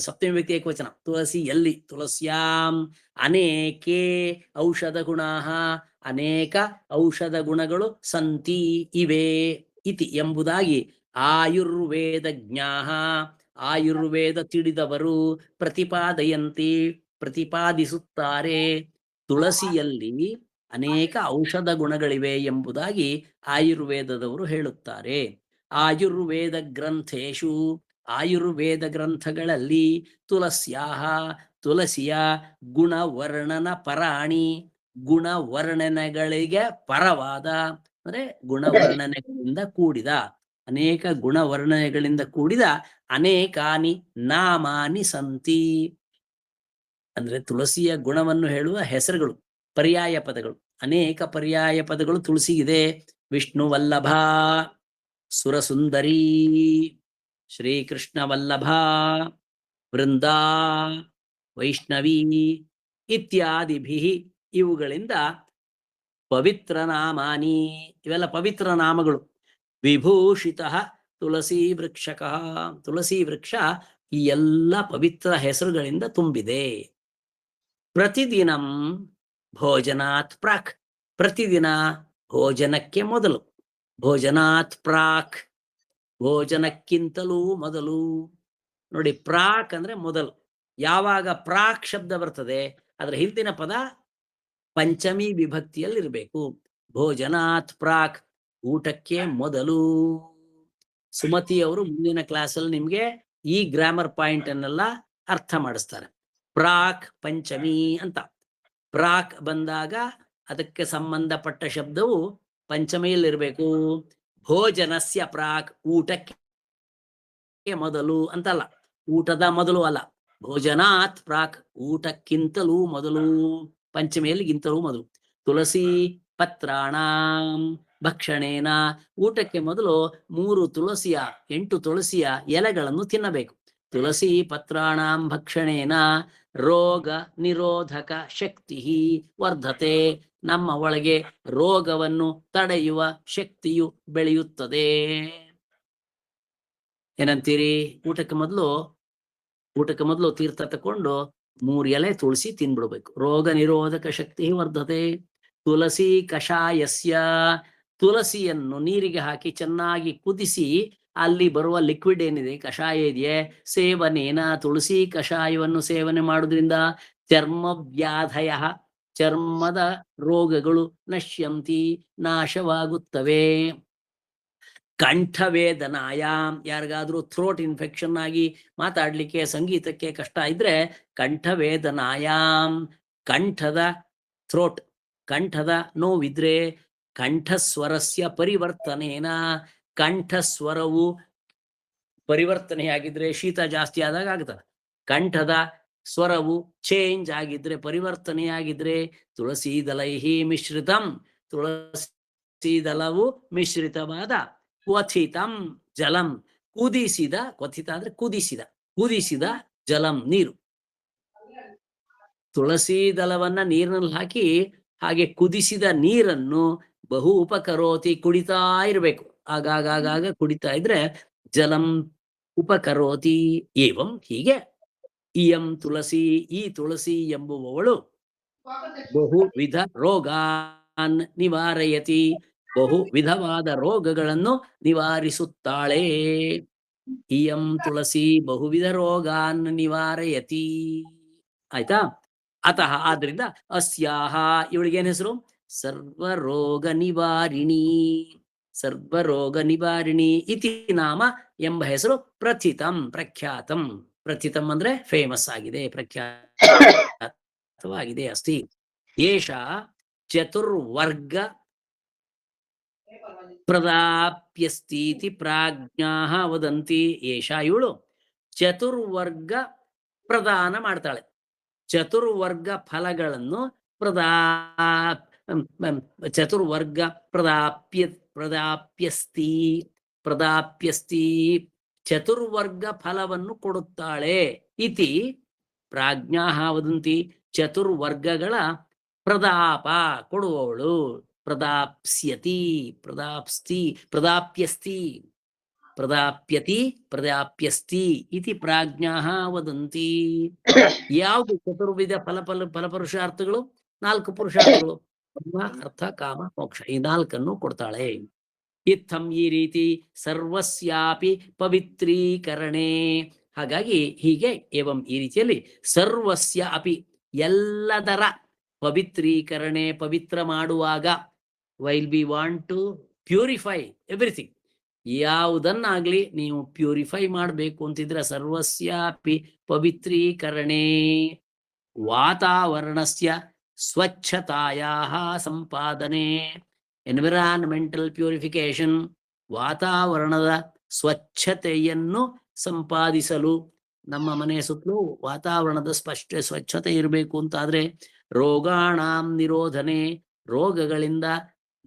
ಸಪ್ತಮಿ ವ್ಯಕ್ತಿ ಏಕವಚನ, ತುಳಸಿಯಲ್ಲಿ, ತುಳಸ್ಯಾಂ ಅನೇಕೆ ಔಷಧ ಗುಣಾ, ಅನೇಕ ಔಷಧ ಗುಣಗಳು ಸಂತಿ ಇವೆ, ಇತಿ ಎಂಬುದಾಗಿ ಆಯುರ್ವೇದಜ್ಞಾ, ಆಯುರ್ವೇದ ತಿಳಿದವರು ಪ್ರತಿಪಾದಯಂತಿ ಪ್ರತಿಪಾದಿಸುತ್ತಾರೆ. ತುಳಸಿಯಲ್ಲಿ ಅನೇಕ ಔಷಧ ಗುಣಗಳಿವೆ ಎಂಬುದಾಗಿ ಆಯುರ್ವೇದದವರು ಹೇಳುತ್ತಾರೆ. ಆಯುರ್ವೇದ ಗ್ರಂಥೇಶು, ಆಯುರ್ವೇದ ಗ್ರಂಥಗಳಲ್ಲಿ ತುಳಸ್ಯಾಹ, ತುಳಸಿಯ ಗುಣವರ್ಣನ ಪರಾಣಿ, ಗುಣವರ್ಣನೆಗಳಿಗೆ ಪರವಾದ ಅಂದ್ರೆ ಗುಣವರ್ಣನೆಗಳಿಂದ ಕೂಡಿದ, ಅನೇಕ ಗುಣವರ್ಣನೆಗಳಿಂದ ಕೂಡಿದ ಅನೇಕಾನಿ ನಾಮಾನಿ ಸಂತಿ, ಅಂದ್ರೆ ತುಳಸಿಯ ಗುಣವನ್ನು ಹೇಳುವ ಹೆಸರುಗಳು, ಪರ್ಯಾಯ ಪದಗಳು, ಅನೇಕ ಪರ್ಯಾಯ ಪದಗಳು ತುಳಸಿಗಿದೆ. ವಿಷ್ಣು ವಲ್ಲಭ, ಸುರಸುಂದರಿ, ಶ್ರೀಕೃಷ್ಣ ವಲ್ಲಭ, ವೃಂದಾ, ವೈಷ್ಣವಿ ಇತ್ಯಾದಿಭಿ ಇವುಗಳಿಂದ ಪವಿತ್ರ ನಾಮಾನಿ, ಇವೆಲ್ಲ ಪವಿತ್ರ ನಾಮಗಳು. ವಿಭೂಷಿತ ತುಳಸಿ ವೃಕ್ಷಕ, ತುಳಸಿ ವೃಕ್ಷ ಈ ಎಲ್ಲ ಪವಿತ್ರ ಹೆಸರುಗಳಿಂದ ತುಂಬಿದೆ. ಪ್ರತಿದಿನಂ ಭೋಜನಾತ್ ಪ್ರಾಕ್, ಪ್ರತಿದಿನ ಭೋಜನಕ್ಕೆ ಮೊದಲು, ಭೋಜನಾತ್ ಪ್ರಾಕ್ ಭೋಜನಕ್ಕಿಂತಲೂ ಮೊದಲು. ನೋಡಿ, ಪ್ರಾಕ್ ಅಂದ್ರೆ ಮೊದಲು. ಯಾವಾಗ ಪ್ರಾಕ್ ಶಬ್ದ ಬರ್ತದೆ ಅದರ ಹಿಂದಿನ ಪದ ಪಂಚಮಿ ವಿಭಕ್ತಿಯಲ್ಲಿರಬೇಕು. ಭೋಜನಾತ್ ಪ್ರಾಕ್, ಊಟಕ್ಕೆ ಮೊದಲು. ಸುಮತಿ ಅವರು ಮುಂದಿನ ಕ್ಲಾಸಲ್ಲಿ ನಿಮ್ಗೆ ಈ ಗ್ರಾಮರ್ ಪಾಯಿಂಟ್ ಅನ್ನೆಲ್ಲ ಅರ್ಥ ಮಾಡಿಸ್ತಾರೆ. ಪ್ರಾಕ್ ಪಂಚಮಿ ಅಂತ. ಪ್ರಾಕ್ ಬಂದಾಗ ಅದಕ್ಕೆ ಸಂಬಂಧಪಟ್ಟ ಶಬ್ದವು ಪಂಚಮಿಯಲ್ಲಿರ್ಬೇಕು. ಭೋಜನಸ್ಯ ಪ್ರಾಕ್, ಊಟಕ್ಕೆ ಮೊದಲು ಅಂತಲ್ಲ, ಊಟದ ಮೊದಲು ಅಲ್ಲ. ಭೋಜನಾತ್ ಪ್ರಾಕ್, ಊಟಕ್ಕಿಂತಲೂ ಮೊದಲು, ಪಂಚಮಿಯಲ್ಲಿ ಗಿಂತಲೂ ಮೊದಲು. ತುಳಸಿ ಪತ್ರಾಣಾಂ ಭಕ್ಷಣೇನ, ಊಟಕ್ಕೆ ಮೊದಲು 3 ತುಳಸಿಯ 8 ತುಳಸಿಯ ಎಲೆಗಳನ್ನು ತಿನ್ನಬೇಕು. ತುಳಸಿ ಪತ್ರಾಣಾಂ ಭಕ್ಷಣೇನ ರೋಗ ನಿರೋಧಕ ಶಕ್ತಿ ವರ್ಧತೆ, ನಮ್ಮ ಒಳಗೆ ರೋಗವನ್ನು ತಡೆಯುವ ಶಕ್ತಿಯು ಬೆಳೆಯುತ್ತದೆ. ಏನಂತೀರಿ? ಊಟಕ್ಕೆ ಮೊದಲು ತೀರ್ಥ ತಕೊಂಡು 3 ಎಲೆ ತುಳಸಿ ತಿನ್ಬಿಡ್ಬೇಕು. ರೋಗ ನಿರೋಧಕ ಶಕ್ತಿ ವರ್ಧತೆ. ತುಳಸಿ ಕಷಾಯಸ್ಯ, ತುಳಸಿಯನ್ನು ನೀರಿಗೆ ಹಾಕಿ ಚೆನ್ನಾಗಿ ಕುದಿಸಿ ಅಲ್ಲಿ ಬರುವ ಲಿಕ್ವಿಡ್ ಏನಿದೆ, ಕಷಾಯ ಇದೆಯೇ, ಸೇವನೇನ, ತುಳಸಿ ಕಷಾಯವನ್ನು ಸೇವನೆ ಮಾಡುವುದರಿಂದ ಚರ್ಮವ್ಯಾಧಯ, ಚರ್ಮದ ರೋಗಗಳು ನಶ್ಯಂತಿ, ನಾಶವಾಗುತ್ತವೆ. ಕಂಠವೇದನಾಯಾಮ್, ಯಾರಿಗಾದ್ರೂ ಥ್ರೋಟ್ ಇನ್ಫೆಕ್ಷನ್ ಆಗಿ ಮಾತಾಡ್ಲಿಕ್ಕೆ ಸಂಗೀತಕ್ಕೆ ಕಷ್ಟ ಇದ್ರೆ ಕಂಠವೇದನಾಯಾಮ್, ಕಂಠದ ಥ್ರೋಟ್, ಕಂಠದ ನೋವಿದ್ರೆ ಕಂಠಸ್ವರಸ್ಯ ಪರಿವರ್ತನೇನ, ಕಂಠಸ್ವರವು ಪರಿವರ್ತನೆಯಾಗಿದ್ರೆ, ಶೀತ ಜಾಸ್ತಿ ಆದಾಗ ಆಗ್ತದೆ. ಕಂಠದ ಸ್ವರವು ಚೇಂಜ್ ಆಗಿದ್ರೆ, ಪರಿವರ್ತನೆಯಾಗಿದ್ರೆ ತುಳಸಿ ದಲೈಹಿ ಮಿಶ್ರಿತಂ, ತುಳಸಿ ದಲವು ಮಿಶ್ರಿತವಾದ ಕ್ವಥಿತಂ ಜಲಂ, ಕುದಿಸಿದ, ಕ್ವಥಿತ ಅಂದ್ರೆ ಕುದಿಸಿದ ಜಲಂ ನೀರು. ತುಳಸಿ ದಲವನ್ನ ನೀರಿನಲ್ಲಿ ಹಾಕಿ ಹಾಗೆ ಕುದಿಸಿದ ನೀರನ್ನು ಬಹು ಉಪಕರೋತಿ, ಕುಡಿತಾ ಇರಬೇಕು. ಆಗಾಗ ಕುಡಿತಾ ಇದ್ರೆ ಜಲಂ ಉಪಕರೋತಿ. ಏವಂ, ಹೀಗೆ ಇಯಂ ತುಳಸಿ, ಈ ತುಳಸಿ ಎಂಬುವವಳು ಬಹುವಿಧ ರೋಗಾನ್ ನಿವಾರಯತಿ, ಬಹು ವಿಧವಾದ ರೋಗಗಳನ್ನು ನಿವಾರಿಸುತ್ತಾಳೆ. ಇಯಂ ತುಳಸಿ ಬಹುವಿಧ ರೋಗಾನ್ ನಿವಾರಯತಿ. ಆಯ್ತಾ? ಅತಃ, ಆದ್ರಿಂದ ಅಸ್ಯಾಹ, ಇವಳಿಗೇನ್ ಹೆಸರು? ಸರ್ವರೋಗ ನಿವಾರಿಣಿ, ಸರ್ವರೋಗ ನಿವಾರಿಣಿ ಇತಿ ನಾಮ ಎಂಬ ಹೆಸರು ಪ್ರಥಿತಂ, ಪ್ರಖ್ಯಾತಂ. ಪ್ರಥಿತಂ ಅಂದ್ರೆ ಫೇಮಸ್ ಆಗಿದೆ, ಪ್ರಖ್ಯಾತವಾಗಿದೆ. ಅಸ್ತಿ ಏಷ ಚತುರ್ವರ್ಗ ಪ್ರದಾಪ್ಯಸ್ತೀತಿ ಪ್ರಾಜ್ಞಾಃ ವದಂತಿ. ಏಷ, ಇವಳು ಚತುರ್ವರ್ಗ ಪ್ರದಾನ ಮಾಡ್ತಾಳೆ. ಚತುರ್ವರ್ಗ ಫಲಗಳನ್ನು ಚತುರ್ವರ್ಗ ಪ್ರದಾಪ್ಯಸ್ತಿ, ಚತುರ್ವರ್ಗ ಫಲವನ್ನು ಕೊಡುತ್ತಾಳೆ. ಇತಿ ಪ್ರಾಜ್ಞಾಃ ವದಂತಿ, ಚತುರ್ವರ್ಗಗಳ ಪ್ರದಾಪ ಕೊಡುವವಳು. ಪ್ರದಾಪ್ಯಸ್ತಿ ಇತಿ ಪ್ರಾಜ್ಞಾಃ ವದಂತಿ. ಯಾವುದು ಚತುರ್ವಿಧ ಫಲಪುರುಷಾರ್ಥಗಳು? 4 ಪುರುಷಾರ್ಥಗಳು, ಅರ್ಥ ಕಾಮ ಮೋಕ್ಷ, ಈ 4 ಕೊಡ್ತಾಳೆ. ಇತ್ತಂ, ಈ ರೀತಿ ಸರ್ವಸ್ಯಾಪಿ ಪವಿತ್ರೀಕರಣೆ, ಹಾಗಾಗಿ ಹೀಗೆ ಏವಂ, ಈ ರೀತಿಯಲ್ಲಿ ಸರ್ವಸ್ಯ ಅಪಿ, ಎಲ್ಲದರ ಪವಿತ್ರೀಕರಣೆ, ಪವಿತ್ರ ಮಾಡುವಾಗ, while we want to purify everything, ಯಾವುದನ್ನಾಗ್ಲಿ ನೀವು ಪ್ಯೂರಿಫೈ ಮಾಡಬೇಕು ಅಂತಿದ್ರೆ ಸರ್ವಸ್ಯಾಪಿ ಪವಿತ್ರೀಕರಣೆ, ವಾತಾವರಣಸ್ಯ ಸ್ವಚ್ಛತಾಯಾಃ ಸಂಪಾದನೆ, ಎನ್ವಿರಾನ್ಮೆಂಟಲ್ ಪ್ಯೂರಿಫಿಕೇಶನ್, ವಾತಾವರಣದ ಸ್ವಚ್ಛತೆಯನ್ನು ಸಂಪಾದಿಸಲು. ನಮ್ಮ ಮನೆಯ ಸುತ್ತಲೂ ವಾತಾವರಣದ ಸ್ವಚ್ಛತೆ ಇರಬೇಕು ಅಂತಾದ್ರೆ ರೋಗಾಣಾಂ ನಿರೋಧನೆ, ರೋಗಗಳಿಂದ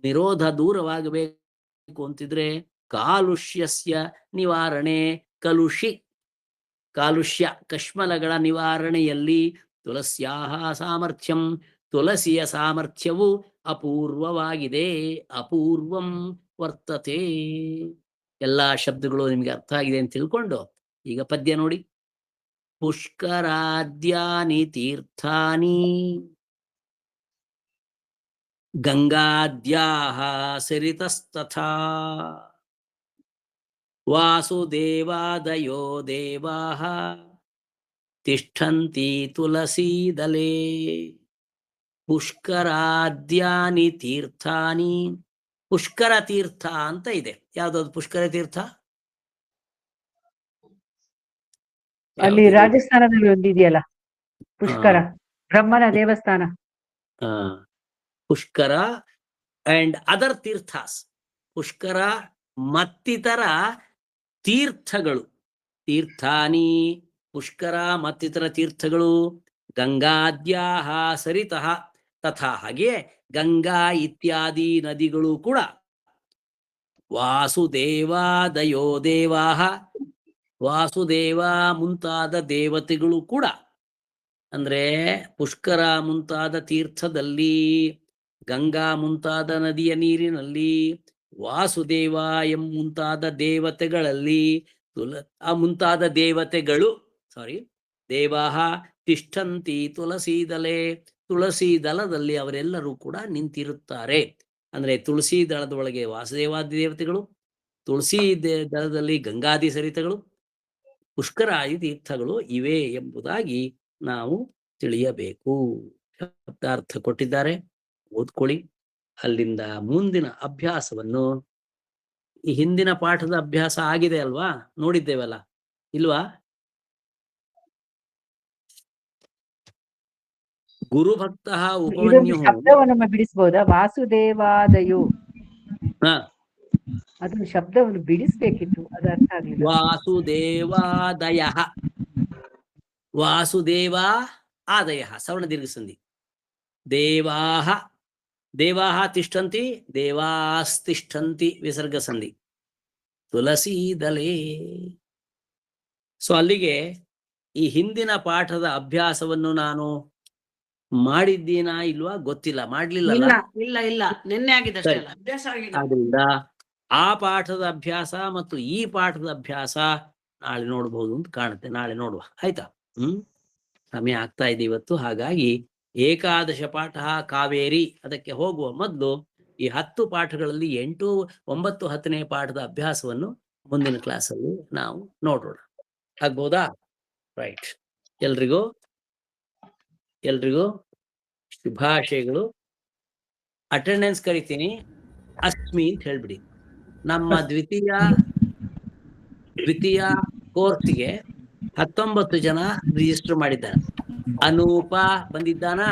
ನಿರೋಧ ದೂರವಾಗಬೇಕು ಅಂತಿದ್ರೆ ಕಾಲುಷ್ಯಸ್ಯ ನಿವಾರಣೆ, ಕಾಲುಷ್ಯ ಕಶ್ಮಲಗಳ ನಿವಾರಣೆಯಲ್ಲಿ ತುಳಸ್ಯಾಹ ಸಾಮರ್ಥ್ಯಂ, ತುಳಸಿಯ ಸಾಮರ್ಥ್ಯವು ಅಪೂರ್ವವಾಗಿದೆ, ಅಪೂರ್ವಂ ವರ್ತತೆ. ಎಲ್ಲಾ ಶಬ್ದಗಳು ನಿಮ್ಗೆ ಅರ್ಥ ಆಗಿದೆ ಅಂತ ತಿಳ್ಕೊಂಡು ಈಗ ಪದ್ಯ ನೋಡಿ. ಪುಷ್ಕರಾದ್ಯಾನಿ ತೀರ್ಥಾನಿ ಗಂಗಾದ್ಯಾಹ ಸರಿತಸ್ತಥಾ ವಾಸುದೇವಾದಯೋ ದೇವಾಃ ತಿಷ್ಠಂತಿ ತುಳಸೀದಲೇ. ಪುಷ್ಕರಾದ್ಯಾನಿ ತೀರ್ಥಾನಿ, ಪುಷ್ಕರ ತೀರ್ಥ ಅಂತ ಇದೆ. ಯಾವ್ದಾದ್ರು ಪುಷ್ಕರ ತೀರ್ಥ? ಅಲ್ಲಿ ರಾಜಸ್ಥಾನದಲ್ಲಿ ಒಂದಿದೆಯಲ್ಲ ಪುಷ್ಕರ, ಬ್ರಹ್ಮನ ದೇವಸ್ಥಾನ. ಪುಷ್ಕರ ಅಂಡ್ ಅದರ್ ತೀರ್ಥಾಸ್. ಪುಷ್ಕರ ಮತ್ತಿತರ ತೀರ್ಥಗಳು, ತೀರ್ಥಾನಿ ಪುಷ್ಕರ ಮತ್ತಿತರ ತೀರ್ಥಗಳು, ಗಂಗಾದ್ಯಾಹ ಸರಿತಃ ತಥಾ, ಹಾಗೆ ಗಂಗಾ ಇತ್ಯಾದಿ ನದಿಗಳು ಕೂಡ, ವಾಸುದೇವಾದಯೋ ದೇವಾಹ, ವಾಸುದೇವ ಮುಂತಾದ ದೇವತೆಗಳು ಕೂಡ, ಅಂದ್ರೆ ಪುಷ್ಕರ ಮುಂತಾದ ತೀರ್ಥದಲ್ಲಿ, ಗಂಗಾ ಮುಂತಾದ ನದಿಯ ನೀರಿನಲ್ಲಿ, ವಾಸುದೇವ ಮುಂತಾದ ದೇವತೆಗಳಲ್ಲಿ, ಮುಂತಾದ ದೇವತೆಗಳು ದೇವಾಹ ತಿಷ್ಠಂತಿ ತುಳಸೀದಲೆ, ತುಳಸಿ ದಳದಲ್ಲಿ ಅವರೆಲ್ಲರೂ ಕೂಡ ನಿಂತಿರುತ್ತಾರೆ. ಅಂದ್ರೆ ತುಳಸಿ ದಳದೊಳಗೆ ವಾಸುದೇವಾದಿ ದೇವತೆಗಳು, ತುಳಸಿ ದಳದಲ್ಲಿ ಗಂಗಾದಿ ಸರಿತಗಳು, ಪುಷ್ಕರಾದಿ ತೀರ್ಥಗಳು ಇವೆ ಎಂಬುದಾಗಿ ನಾವು ತಿಳಿಯಬೇಕು. ಶಬ್ದಾರ್ಥ ಕೊಟ್ಟಿದ್ದಾರೆ, ಓದ್ಕೊಳ್ಳಿ. ಅಲ್ಲಿಂದ ಮುಂದಿನ ಅಭ್ಯಾಸವನ್ನು, ಈ ಹಿಂದಿನ ಪಾಠದ ಅಭ್ಯಾಸ ಆಗಿದೆ ಅಲ್ವಾ, ನೋಡಿದ್ದೇವಲ್ಲ ಇಲ್ವಾ? ಗುರುಭಕ್ತ ಉಪಮನ್ಯು ಶಬ್ದವನ್ನು ಬಿಡಿಸಬಹುದಾ? ವಾಸುದೇವಾದಯೋ, ಅದನ್ನು ಶಬ್ದವನ್ನು ಬಿಡಿಸ್ಬೇಕಿತ್ತು, ಅದು ಅರ್ಥ ಆಗಲಿಲ್ಲ. ವಾಸುದೇವಾದಯ, ವಾಸುದೇವ ಆದಯ ಸವರ್ಣ ದೀರ್ಘ ಸಂಧಿ. ದೇವಾಹ, ದೇವಾಹ ತಿಷ್ಠಂತಿ, ದೇವಾಸ್ತಿಷ್ಠಂತಿ ವಿಸರ್ಗ ಸಂಧಿ. ತುಳಸೀದಲೇ. ಸೊ ಅಲ್ಲಿಗೆ ಈ ಹಿಂದಿನ ಪಾಠದ ಅಭ್ಯಾಸವನ್ನು ನಾನು ಮಾಡಿದ್ದೀನಾ ಇಲ್ವಾ ಗೊತ್ತಿಲ್ಲ, ಮಾಡ್ಲಿಲ್ಲ. ಇಲ್ಲ ನಿನ್ನೆ ಆಗಿದೆ ಅಭ್ಯಾಸ ಆಗಿದೆ. ಆದ್ರಿಂದ ಆ ಪಾಠದ ಅಭ್ಯಾಸ ಮತ್ತು ಈ ಪಾಠದ ಅಭ್ಯಾಸ ನಾಳೆ ನೋಡ್ಬೋದು ಅಂತ ಕಾಣುತ್ತೆ. ನಾಳೆ ನೋಡುವ, ಆಯ್ತಾ? ಸಮಯ ಆಗ್ತಾ ಇದೆ ಇವತ್ತು. ಹಾಗಾಗಿ ಏಕಾದಶ ಪಾಠ ಕಾವೇರಿ ಅದಕ್ಕೆ ಹೋಗುವ ಮೊದಲು ಈ 10 ಪಾಠಗಳಲ್ಲಿ 8, 9, 10ನೇ ಪಾಠದ ಅಭ್ಯಾಸವನ್ನು ಮುಂದಿನ ಕ್ಲಾಸಲ್ಲಿ ನಾವು ನೋಡೋಣ. ಆಗ್ಬೋದಾ? ರೈಟ್. ಎಲ್ರಿಗೂ ಶುಭಾಶಯಗಳು. ಅಟೆಂಡೆನ್ಸ್ ಕರಿತೀನಿ, ಅಸ್ಮಿ ಅಂತ ಹೇಳ್ಬಿಡಿ. ನಮ್ಮ ದ್ವಿತೀಯ ಕೋರ್ಸ್ಗೆ 19 ಜನ ರಿಜಿಸ್ಟರ್ ಮಾಡಿದ್ದಾರೆ. ಅನೂಪ ಬಂದಿದ್ದಾನಾ?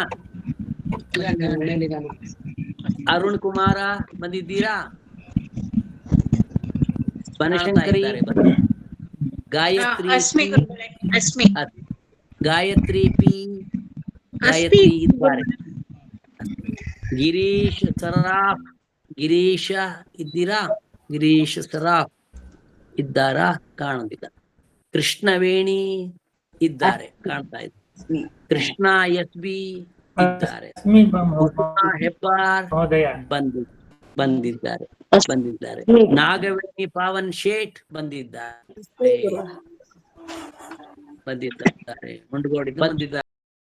ಅರುಣ್ ಕುಮಾರ ಬಂದಿದ್ದೀರಾ? ಬನಶಂಕರಿ, ಗಾಯತ್ರಿ, ಗಾಯತ್ರಿ ಪಿ, ಗಾಯತ್ರಿ ಇದ್ದಾರೆ. ಗಿರೀಶ್ ಸರಾಫ್, ಗಿರೀಶ ಇದ್ದೀರಾ? ಗಿರೀಶ್ ಸರಾಫ್ ಇದ್ದಾರಾ? ಕಾಣುತ್ತಿಲ್ಲ. ಕೃಷ್ಣವೇಣಿ ಇದ್ದಾರೆ, ಕಾಣ್ತಾ ಇದೆ. ಕೃಷ್ಣ SB ಇದ್ದಾರೆ. ಹೆಬ್ಬಾರ್ ಬಂದಿದ್ದಾರೆ. ನಾಗವೇಣಿ ಪಾವನ್ ಶೇಟ್ ಬಂದಿದ್ದಾರೆ. ಮುಂಡಗೋಡಿ ಬಂದಿದ್ದಾರೆ.